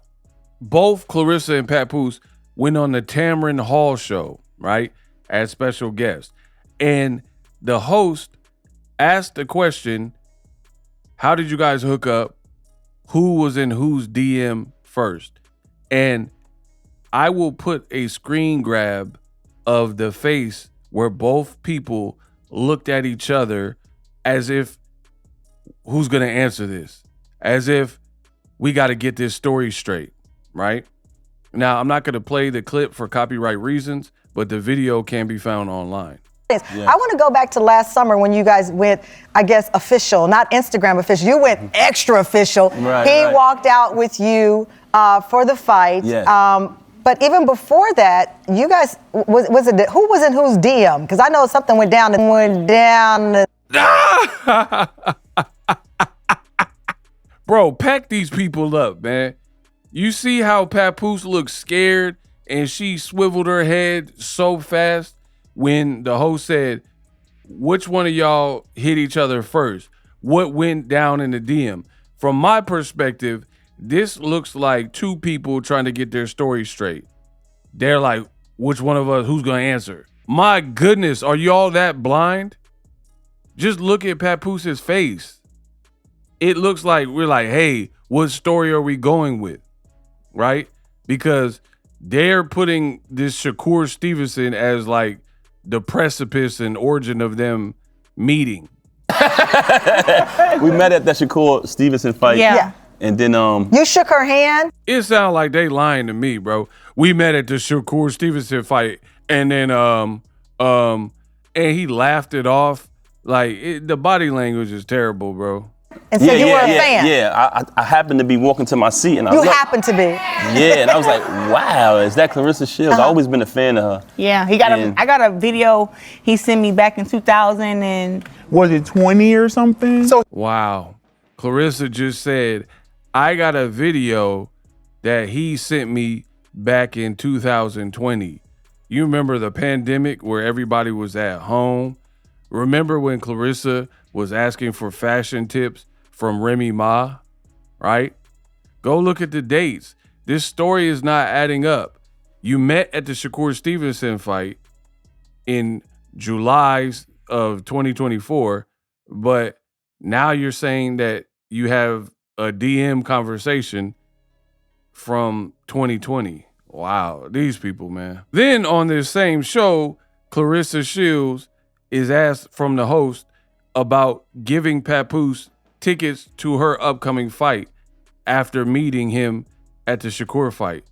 both Claressa and Papoose went on the Tamron Hall show, right, as special guests. And the host asked the question, how did you guys hook up? Who was in whose DM first? And I will put a screen grab of the face where both people looked at each other as if, who's going to answer this? As if we got to get this story straight, right? Now, I'm not going to play the clip for copyright reasons, but the video can be found online.
Yeah. I want to go back to last summer when you guys went, I guess, official, not Instagram official. You went extra official. He walked out with you for the fight.
Yeah.
But even before that, you guys, who was in whose DM? Because I know something went down.
Bro, pack these people up, man. You see how Papoose looked scared and she swiveled her head so fast when the host said, which one of y'all hit each other first? What went down in the DM? From my perspective, this looks like two people trying to get their story straight. They're like, which one of us, who's going to answer? My goodness, are y'all that blind? Just look at Papoose's face. It looks like we're like, hey, what story are we going with? Right? Because they're putting this Shakur Stevenson as like the precipice and origin of them meeting.
We met at that Shakur Stevenson fight.
Yeah.
And then
you shook her hand?
It sounds like they lying to me, bro. We met at the Shakur Stevenson fight, and then and he laughed it off. Like the body language is terrible, bro.
And so you were a fan?
Yeah, I happened to be walking to my seat and
You happened to be?
Yeah, and I was like, wow, is that Claressa Shields? I've always been a fan of her.
Yeah, I got a video he sent me back in 2000 and...
Was it 20 or something?
Wow. Claressa just said, I got a video that he sent me back in 2020. You remember the pandemic where everybody was at home? Remember when Claressa was asking for fashion tips from Remy Ma, right? Go look at the dates. This story is not adding up. You met at the Shakur Stevenson fight in July of 2024, but now you're saying that you have a DM conversation from 2020. Wow, these people, man. Then on this same show, Claressa Shields is asked from the host about giving Papoose tickets to her upcoming fight after meeting him at the Shakur fight.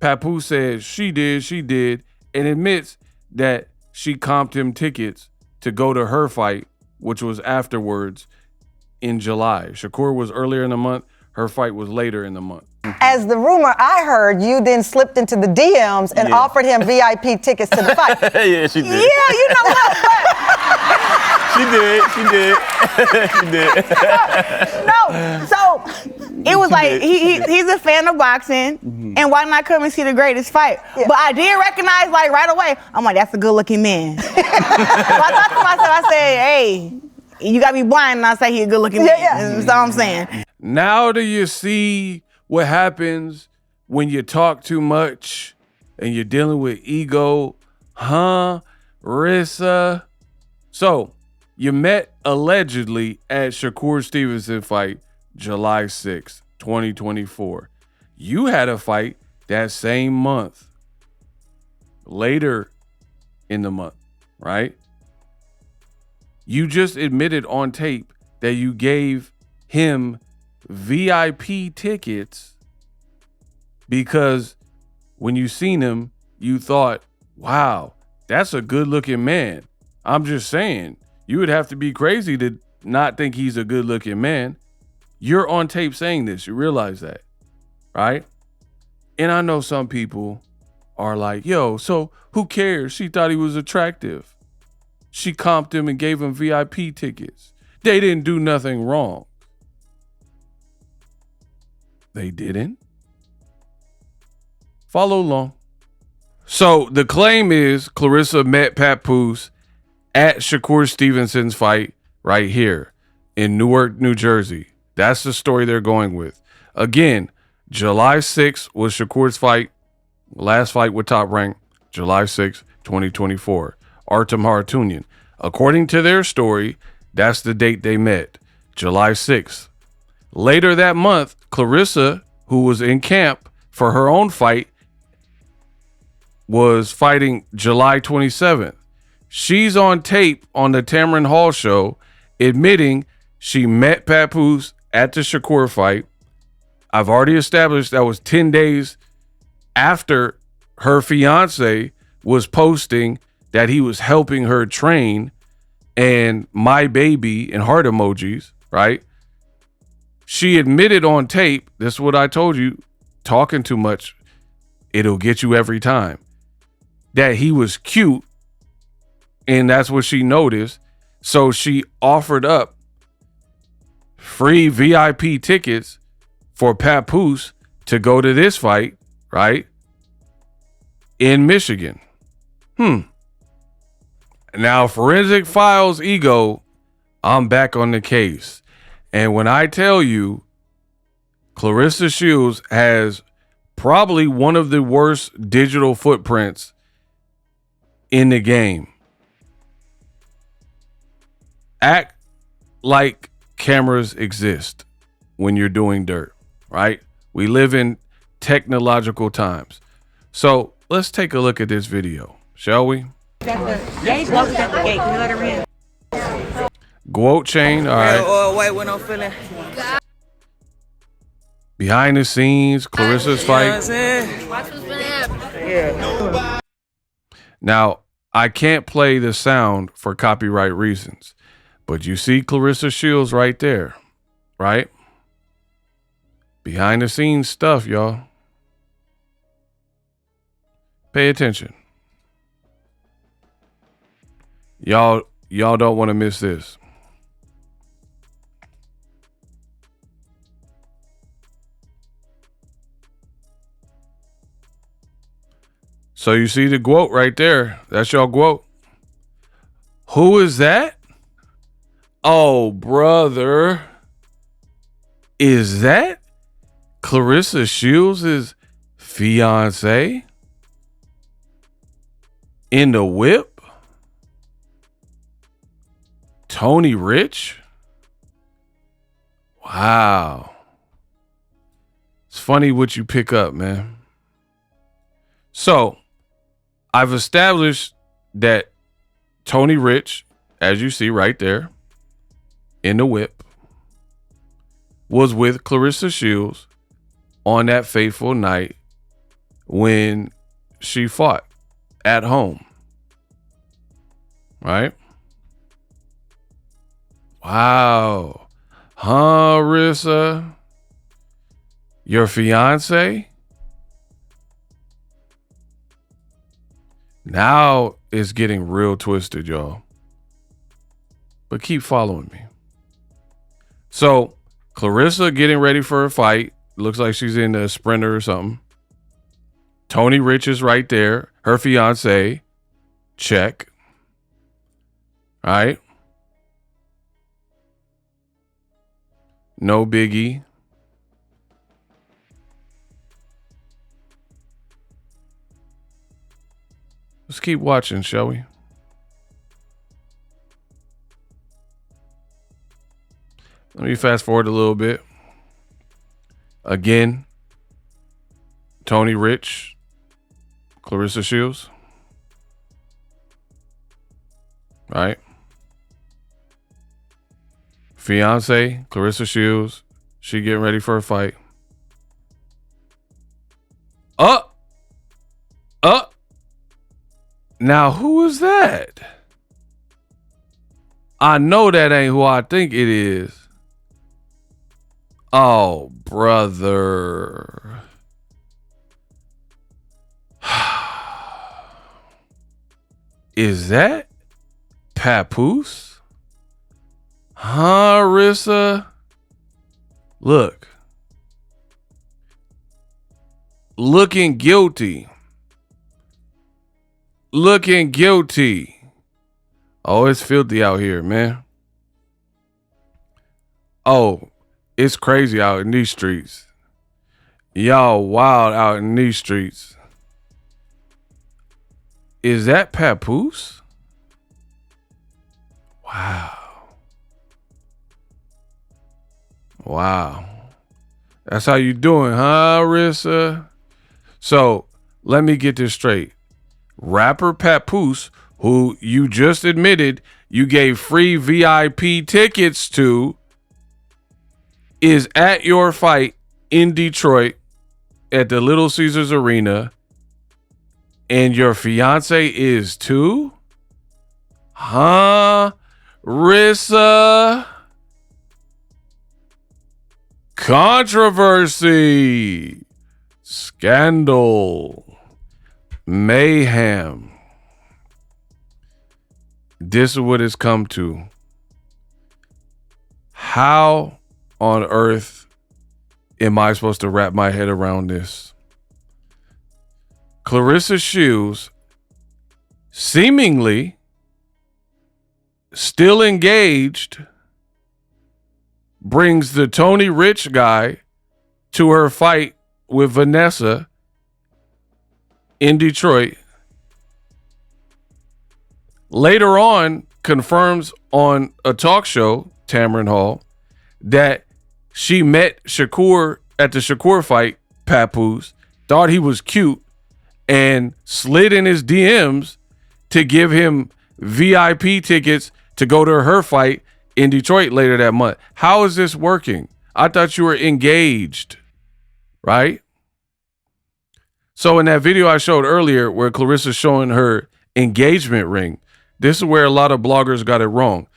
Papoose says she did, and admits that she comped him tickets to go to her fight, which was afterwards in July. Shakur was earlier in the month. Her fight was later in the month.
As the rumor I heard, you then slipped into the DMs and offered him VIP tickets to the fight.
Yeah, she did.
Yeah, you know what?
She did.
No, so it was like he's a fan of boxing, and why not come and see the greatest fight? Yeah. But I did recognize like right away. I'm like, that's a good-looking man. So I thought to myself, I said, hey, you gotta be blind and I say he a good-looking man. That's all I'm saying.
Now do you see what happens when you talk too much and you're dealing with ego? Huh, Rissa? So you met allegedly at Shakur Stevenson fight July 6th, 2024. You had a fight that same month, later in the month, right? You just admitted on tape that you gave him VIP tickets because when you seen him, you thought, wow, that's a good looking man. I'm just saying, you would have to be crazy to not think he's a good looking man. You're on tape saying this. You realize that, right? And I know some people are like, yo, so who cares? She thought he was attractive. She comped him and gave him VIP tickets. They didn't do nothing wrong. They didn't. Follow along. So the claim is Claressa met Papoose at Shakur Stevenson's fight right here in Newark, New Jersey. That's the story they're going with. Again, July 6th was Shakur's fight. Last fight with Top Rank, July 6th, 2024. Artem Haratunian. According to their story, that's the date they met, July 6th. Later that month, Claressa, who was in camp for her own fight was fighting July 27th. She's on tape on the Tamron Hall show admitting she met Papoose at the Shakur fight. I've already established that was 10 days after her fiance was posting that he was helping her train and my baby and heart emojis, right? She admitted on tape, this is what I told you, talking too much, it'll get you every time, that he was cute, and that's what she noticed. So she offered up free VIP tickets for Papoose to go to this fight, right, in Michigan. Now, Forensic Files Ego, I'm back on the case. And when I tell you, Claressa Shields has probably one of the worst digital footprints in the game. Act like cameras exist when you're doing dirt, right? We live in technological times. So let's take a look at this video, shall we? Quote chain, all right. Behind the scenes, Claressa's fight. Now, I can't play the sound for copyright reasons, but you see Claressa Shields right there, right? Behind the scenes stuff, y'all. Pay attention. Y'all don't want to miss this. So you see the quote right there. That's your quote. Who is that? Oh, brother. Is that Claressa Shields' fiance? In the whip? Tony Rich? Wow. It's funny what you pick up, man. So, I've established that Tony Rich, as you see right there, in the whip, was with Claressa Shields on that fateful night when she fought at home. Right? Wow. Huh, Rissa? Your fiance? Now it's getting real twisted, y'all. But keep following me. So, Claressa getting ready for a fight. Looks like she's in a sprinter or something. Tony Rich is right there. Her fiance. Check. All right. No biggie. Let's keep watching, shall we? Let me fast forward a little bit. Again, Tony Rich, Claressa Shields. Right? Fiance, Claressa Shields. She getting ready for a fight. Now, who is that? I know that ain't who I think it is. Oh, brother. Is that Papoose? Huh, Rissa? Look. Looking guilty. Looking guilty. Oh, it's filthy out here, man. Oh, it's crazy out in these streets. Y'all wild out in these streets. Is that Papoose? Wow. Wow. That's how you doing, huh, Rissa? So let me get this straight. Rapper Papoose, who you just admitted you gave free VIP tickets to, is at your fight in Detroit at the Little Caesars Arena, and your fiance is too? Huh? Rissa? Controversy. Scandal. Mayhem. This is what it's come to. How on earth am I supposed to wrap my head around this? Claressa Shields, seemingly still engaged, brings the Tony Rich guy to her fight with VANESSA in Detroit. Later on, confirms on a talk show, TAMRON Hall, that she met SHAKUR at the SHAKUR fight, Papoose, thought he was cute, and slid in his DMs to give him VIP tickets to go to her fight in Detroit later that month. How is this working? I thought you were engaged, right? So in that video I showed earlier where Claressa's showing her engagement ring, this is where a lot of bloggers got it wrong.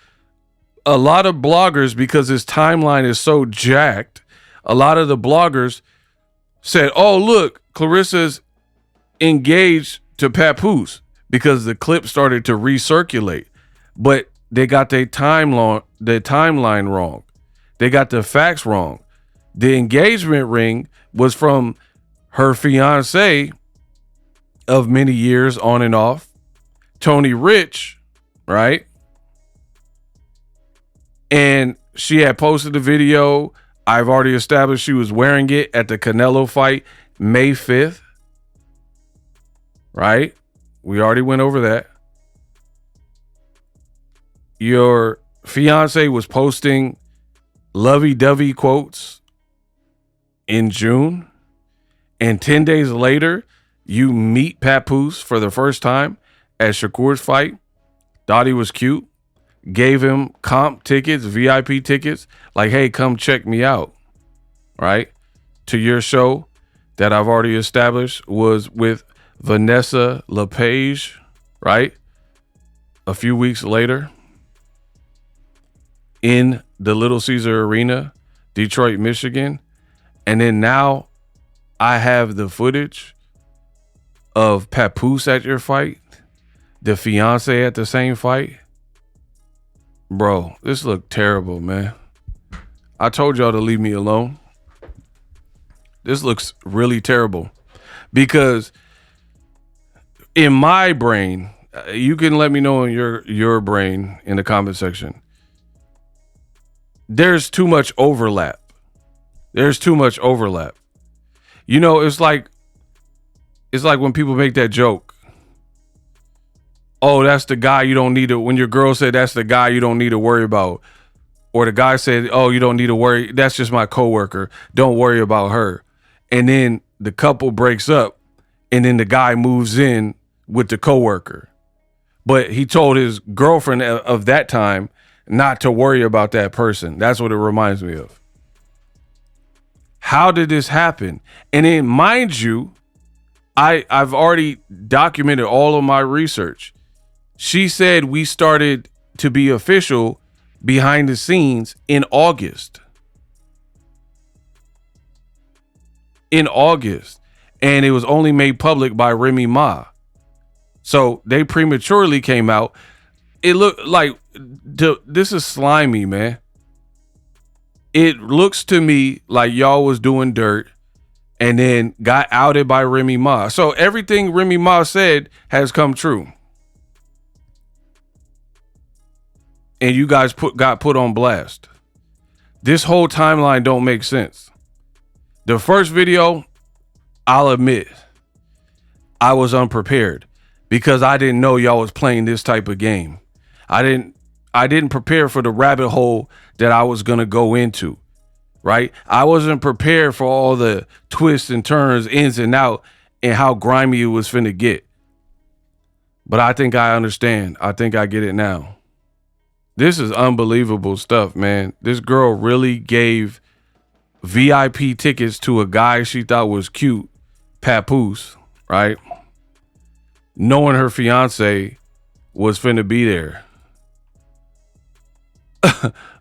A lot of bloggers, because his timeline is so jacked, a lot of the bloggers said, oh, look, Claressa's engaged to Papoose, because the clip started to recirculate. But they got their timeline wrong. They got the facts wrong. The engagement ring was from her fiance of many years on and off, Tony Rich, right? And she had posted the video. I've already established she was wearing it at the CANELO fight May 5th, right? We already went over that. Your fiance was posting lovey-dovey quotes in June, and 10 days later, you meet Papoose for the first time at SHAKUR's fight, thought he was cute, gave him comp tickets, VIP tickets, like, hey, come check me out, right? To your show that I've already established was with VANESSA LEPAGE, right? A few weeks later, in the Little Caesar Arena, Detroit, Michigan. And then now I have the footage of Papoose at your fight, the fiance at the same fight. Bro, this looked terrible, man. I told y'all to leave me alone. This looks really terrible, because in my brain, you can let me know in your brain in the comment section, there's too much overlap. There's too much overlap. You know, it's like when people make that joke. Oh, that's the guy you don't need to, when your girl said that's the guy you don't need to worry about. Or the guy said, oh, you don't need to worry. That's just my coworker. Don't worry about her. And then the couple breaks up, and then the guy moves in with the coworker. But he told his girlfriend of that time not to worry about that person. That's what it reminds me of. How did this happen? And then, mind you, I've already documented all of my research. She said we started to be official behind the scenes in August. In August. And it was only made public by Remy Ma. So they prematurely came out. It looked like, this is slimy, man. It looks to me like y'all was doing dirt and then got outed by Remy Ma. So everything Remy Ma said has come true. And you guys got put on blast. This whole timeline don't make sense. The first video, I'll admit, I was unprepared because I didn't know y'all was playing this type of game. I didn't prepare for the rabbit hole that I was going to go into, right? I wasn't prepared for all the twists and turns, ins and out, and how grimy it was finna get. But I think I understand. I think I get it now. This is unbelievable stuff, man. This girl really gave VIP tickets to a guy she thought was cute, Papoose, right? Knowing her fiance was finna be there.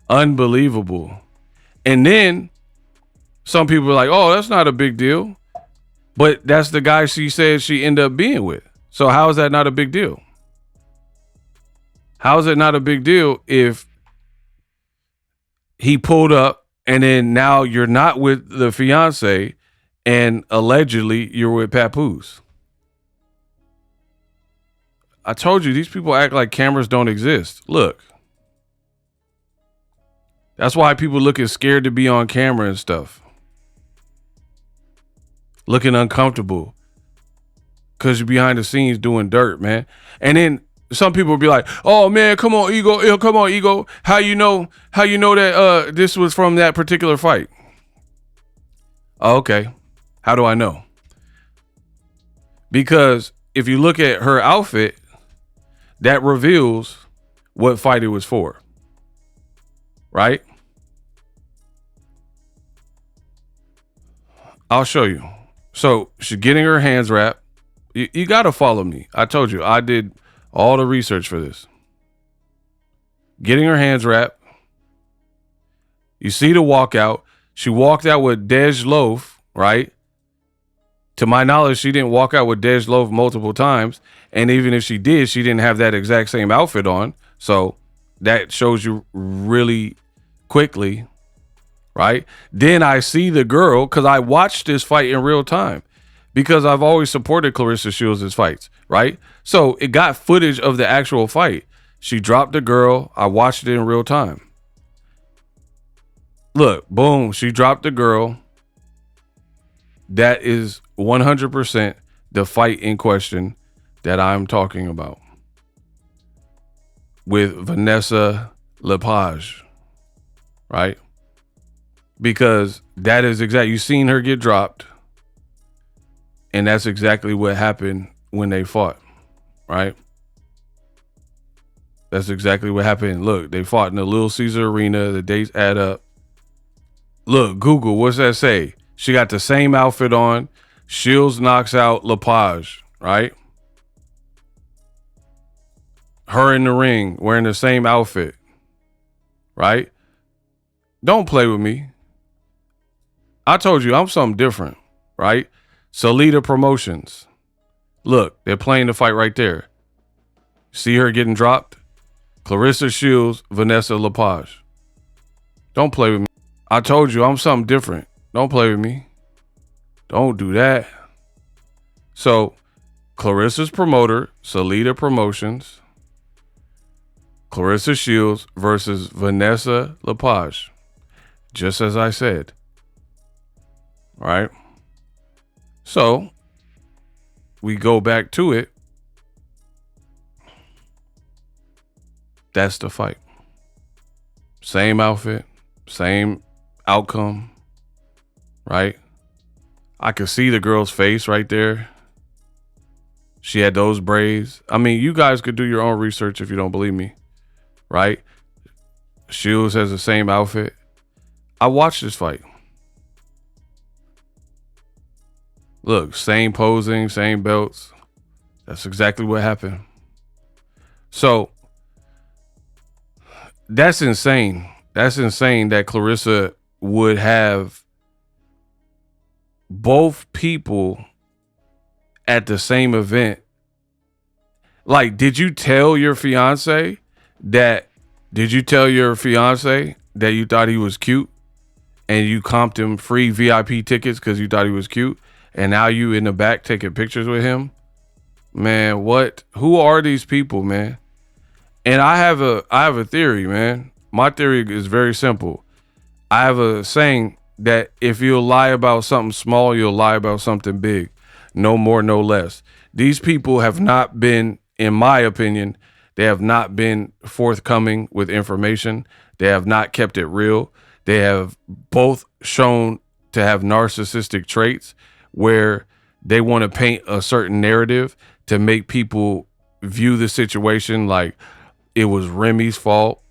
Unbelievable. And then some people are like, oh, that's not a big deal. But that's the guy she said she ended up being with. So how is that not a big deal? How is it not a big deal if he pulled up and then now you're not with the fiance and allegedly you're with Papoose? I told you, these people act like cameras don't exist. Look. That's why people looking scared to be on camera and stuff. Looking uncomfortable. Because you're behind the scenes doing dirt, man. And then some people will be like, oh, man, come on, Ego. Yo, come on, Ego. How you know that this was from that particular fight? Oh, okay. How do I know? Because if you look at her outfit, that reveals what fight it was for. Right? I'll show you. So she's getting her hands wrapped. You got to follow me. I told you, I did all the research for this. Getting her hands wrapped. You see the walkout. She walked out with Dej Loaf, right? To my knowledge, she didn't walk out with Dej Loaf multiple times. And even if she did, she didn't have that exact same outfit on. So that shows you really quickly, right? Then I see the girl, because I watched this fight in real time, because I've always supported Claressa Shields' fights, right? So it got footage of the actual fight. She dropped the girl. I watched it in real time. Look, boom, she dropped the girl. That is 100% the fight in question that I'm talking about with VANESSA LEPAGE, right? Because that is exactly, you seen her get dropped, and that's exactly what happened when they fought, right? That's exactly what happened. Look, they fought in the Little Caesar Arena. The dates add up. Look, Google, what's that say? She got the same outfit on. Shields knocks out LEPAGE, right? Her in the ring wearing the same outfit, right? Don't play with me. I told you I'm something different, right? CELEB Promotions. Look, they're playing the fight right there. See her getting dropped? Claressa Shields, VANESSA LEPAGE. Don't play with me. I told you I'm something different. Don't play with me. Don't do that. So, Claressa's promoter, CELEB Promotions, Claressa Shields versus VANESSA LEPAGE. Just as I said. All right. So, we go back to it. That's the fight. Same outfit, same outcome, right? I could see the girl's face right there. She had those braids. I mean, you guys could do your own research if you don't believe me, right? Shields has the same outfit. I watched this fight. Look, same posing, same belts. That's exactly what happened. So, that's insane. That's insane that Claressa would have both people at the same event. Like, did you tell your fiance that you thought he was cute and you comped him free VIP tickets because you thought he was cute, and now you in the back taking pictures with him? Man, what? Who are these people, man? And I have a theory, man. My theory is very simple. I have a saying that if you'll lie about something small, you'll lie about something big. No more, no less. These people have not been, in my opinion, they have not been forthcoming with information. They have not kept it real. They have both shown to have narcissistic traits where they want to paint a certain narrative to make people view the situation like it was Remy's fault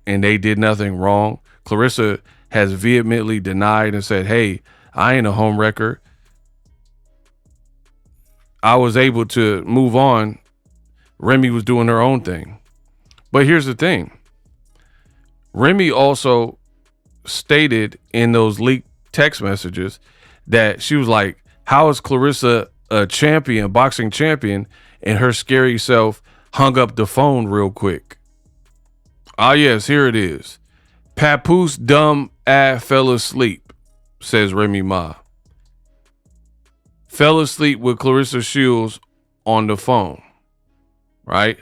and they did nothing wrong. Claressa has vehemently denied and said, hey, I ain't a homewrecker. I was able to move on. Remy was doing her own thing. But here's the thing. Remy also stated in those leaked text messages that she was like, how is Claressa a champion, boxing champion, and her scary self hung up the phone real quick? Ah, yes, here it is. Papoose dumb ass fell asleep, says Remy Ma. Fell asleep with Claressa Shields on the phone, right?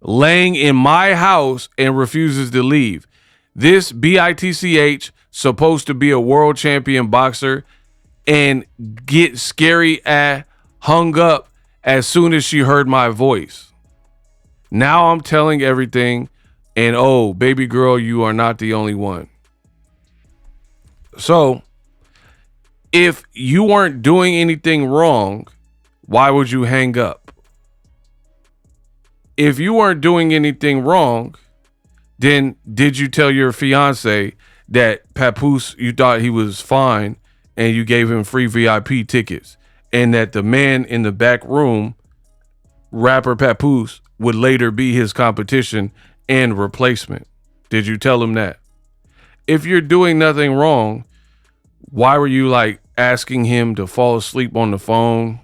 Laying in my house and refuses to leave. This BITCH supposed to be a world champion boxer and get scary ass hung up as soon as she heard my voice. Now I'm telling everything, and oh, baby girl, you are not the only one. So, if you weren't doing anything wrong, why would you hang up? If you weren't doing anything wrong, then did you tell your fiance that Papoose, you thought he was fine and you gave him free VIP tickets, and that the man in the back room, rapper Papoose, would later be his competition and replacement? Did you tell him that? If you're doing nothing wrong, why were you like asking him to fall asleep on the phone,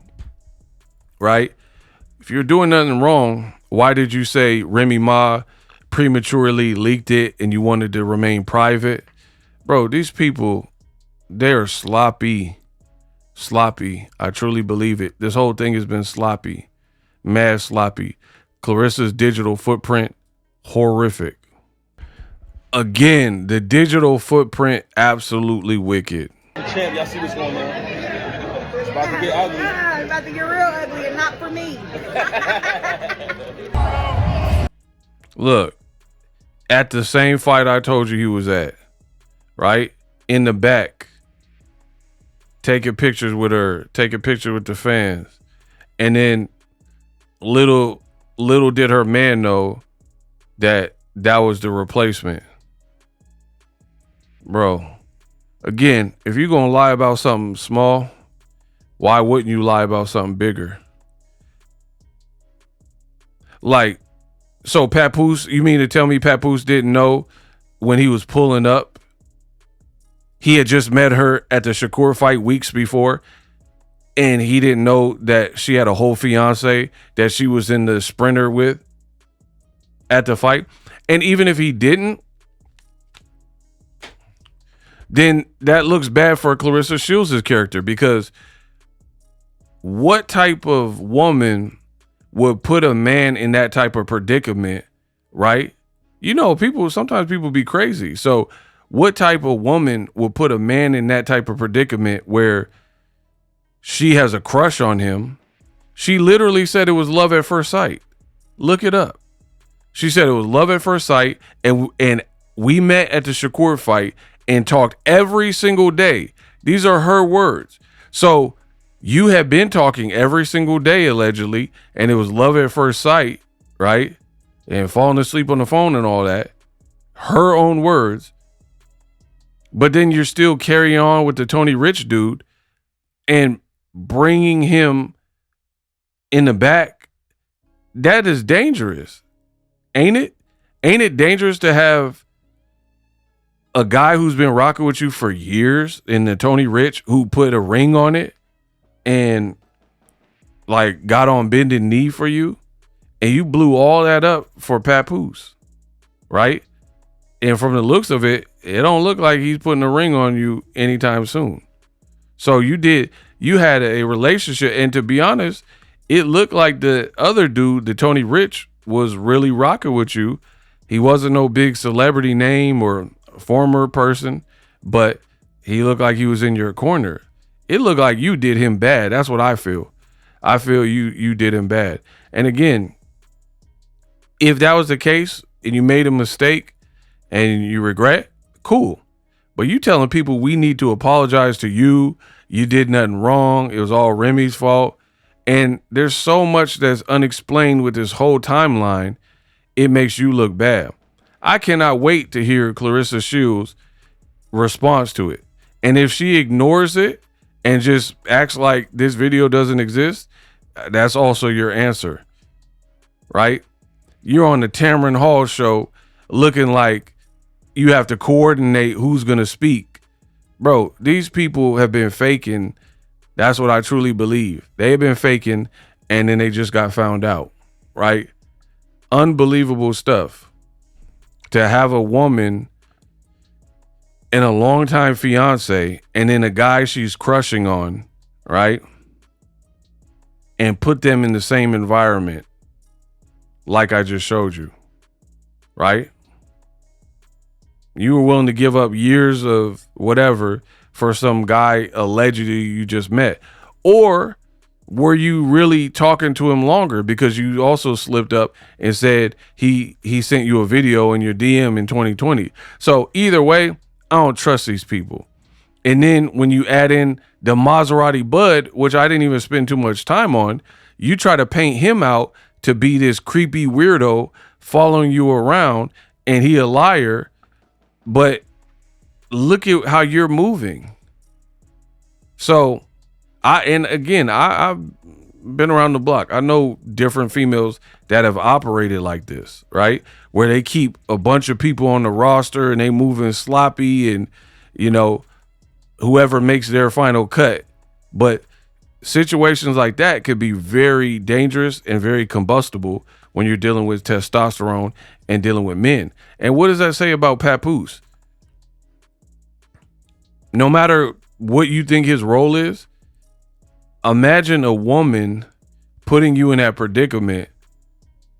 right? If you're doing nothing wrong, why did you say Remy Ma prematurely leaked it and you wanted to remain private? Bro, these people, they're sloppy. Sloppy. I truly believe it. This whole thing has been sloppy. Mad sloppy. Claressa's digital footprint, horrific. Again, the digital footprint, absolutely wicked.
Champ, y'all see what's going on? It's about to get ugly.
It's about to get real ugly, and not for me.
Look, at the same fight I told you he was at, right? In the back, taking pictures with her, taking pictures with the fans. And then little did her man know that that was the replacement. Bro, again, if you're going to lie about something small, why wouldn't you lie about something bigger? Like, so Papoose, you mean to tell me Papoose didn't know when he was pulling up? He had just met her at the SHAKUR fight weeks before, and he didn't know that she had a whole fiance that she was in the sprinter with at the fight. And even if he didn't, then that looks bad for Claressa Shields' character, because what type of woman would put a man in that type of predicament, right? You know, sometimes people be crazy. So what type of woman would put a man in that type of predicament where she has a crush on him? She literally said it was love at first sight. Look it up. She said it was love at first sight, and we met at the SHAKUR fight and talked every single day. These are her words. So you have been talking every single day, allegedly, and it was love at first sight, right? And falling asleep on the phone and all that. Her own words. But then you're still carrying on with the Tony Rich dude and bringing him in the back. That is dangerous. Ain't it? Ain't it dangerous to have a guy who's been rocking with you for years in the Tony Rich, who put a ring on it and like got on bended knee for you, and you blew all that up for Papoose, right? And from the looks of it, it don't look like he's putting a ring on you anytime soon. So you had a relationship, and to be honest, it looked like the other dude, the Tony Rich, was really rocking with you. He wasn't no big celebrity name or former person, but he looked like he was in your corner. It looked like you did him bad. That's what I feel. I feel you did him bad. And again, if that was the case and you made a mistake and you regret, cool. But you telling people we need to apologize to you, You did nothing wrong. It was all Remy's fault. And there's so much that's unexplained with this whole timeline. It makes you look bad. I cannot wait to hear Claressa Shields' response to it. And if she ignores it and just acts like this video doesn't exist, that's also your answer, right? You're on the Tamron Hall show looking like you have to coordinate who's going to speak. Bro, these people have been faking. That's what I truly believe. They have been faking, and then they just got found out, right? Unbelievable stuff. To have a woman and a longtime fiance and then a guy she's crushing on, right? And put them in the same environment like I just showed you, right? You were willing to give up years of whatever for some guy allegedly you just met. Or were you really talking to him longer because you also slipped up and said he sent you a video in your DM in 2020? So either way, I don't trust these people. And then when you add in the Maserati Bud, which I didn't even spend too much time on, you try to paint him out to be this creepy weirdo following you around and he a liar. But look at how you're moving. So I've been around the block. I know different females that have operated like this, right? Where they keep a bunch of people on the roster and they moving sloppy and, you know, whoever makes their final cut. But situations like that could be very dangerous and very combustible when you're dealing with testosterone and dealing with men. And what does that say about Papoose? No matter what you think his role is, imagine a woman putting you in that predicament.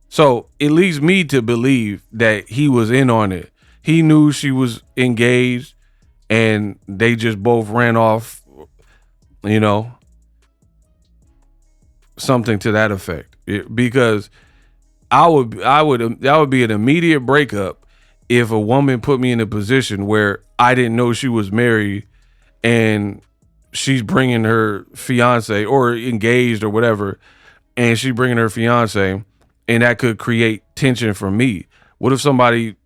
So it leads me to believe that he was in on it. He knew she was engaged and they just both ran off, you know, something to that effect. Because that would be an immediate breakup if a woman put me in a position where I didn't know she was married and she's bringing her fiance or engaged or whatever, and she's bringing her fiance, and that could create tension for me. What if somebody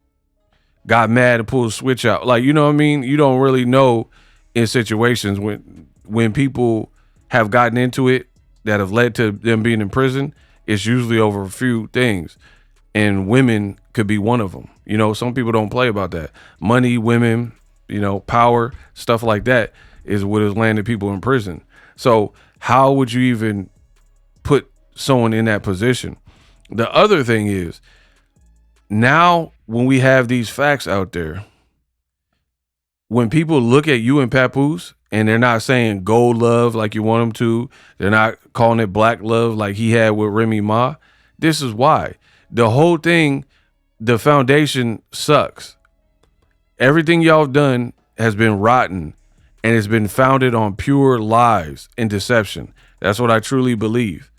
got mad and pulled a switch out? Like, you know what I mean? You don't really know in situations when people have gotten into it that have led to them being in prison. It's usually over a few things, and women could be one of them. You know, some people don't play about that. Money, women, you know, power, stuff like that is what has landed people in prison. So how would you even put someone in that position? The other thing is, now when we have these facts out there, when people look at you and Papoose and they're not saying gold love like you want them to, they're not calling it black love like he had with Remy Ma, this is why. The whole thing, the foundation sucks. Everything y'all done has been rotten, and it's been founded on pure lies and deception. That's what I truly believe.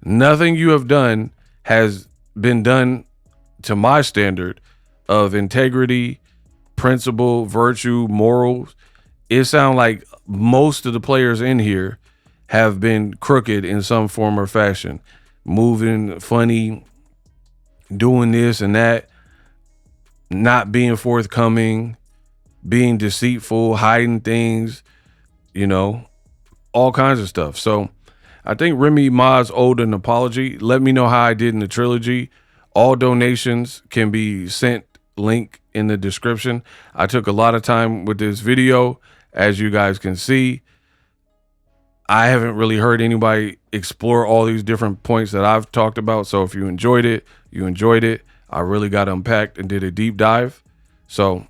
Nothing you have done has been done to my standard of integrity, principle, virtue, morals. It sounds like most of the players in here have been crooked in some form or fashion, moving funny, doing this and that, not being forthcoming, being deceitful, hiding things, you know, all kinds of stuff. So I think Remy Ma's owed an apology. Let me know how I did in the trilogy. All donations can be sent, link in the description. I took a lot of time with this video, as you guys can see. I haven't really heard anybody explore all these different points that I've talked about. So if you enjoyed it, you enjoyed it. I really got unpacked and did a deep dive. So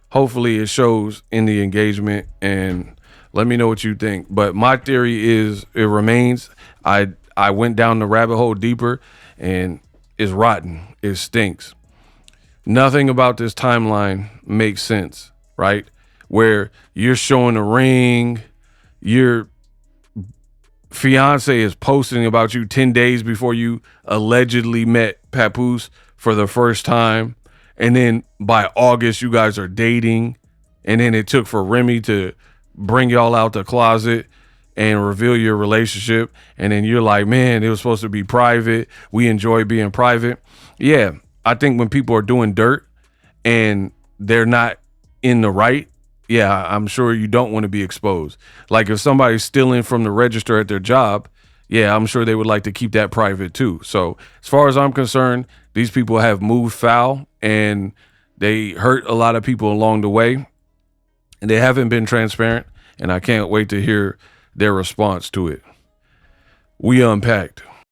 hopefully it shows in the engagement, and let me know what you think. But my theory is, it remains, I went down the rabbit hole deeper, and it's rotten. It stinks. Nothing about this timeline makes sense, right? Where you're showing a ring, your fiance is posting about you 10 days before you allegedly met Papoose for the first time, and then by August you guys are dating, and then it took for Remy to bring y'all out the closet and reveal your relationship, and then you're like, man, it was supposed to be private. We enjoy being private. Yeah, I think when people are doing dirt and they're not in the right, yeah, I'm sure you don't want to be exposed. Like if somebody's stealing from the register at their job, yeah, I'm sure they would like to keep that private too. So as far as I'm concerned, these people have moved foul and they hurt a lot of people along the way, and they haven't been transparent, and I can't wait to hear their response to it. We unpacked.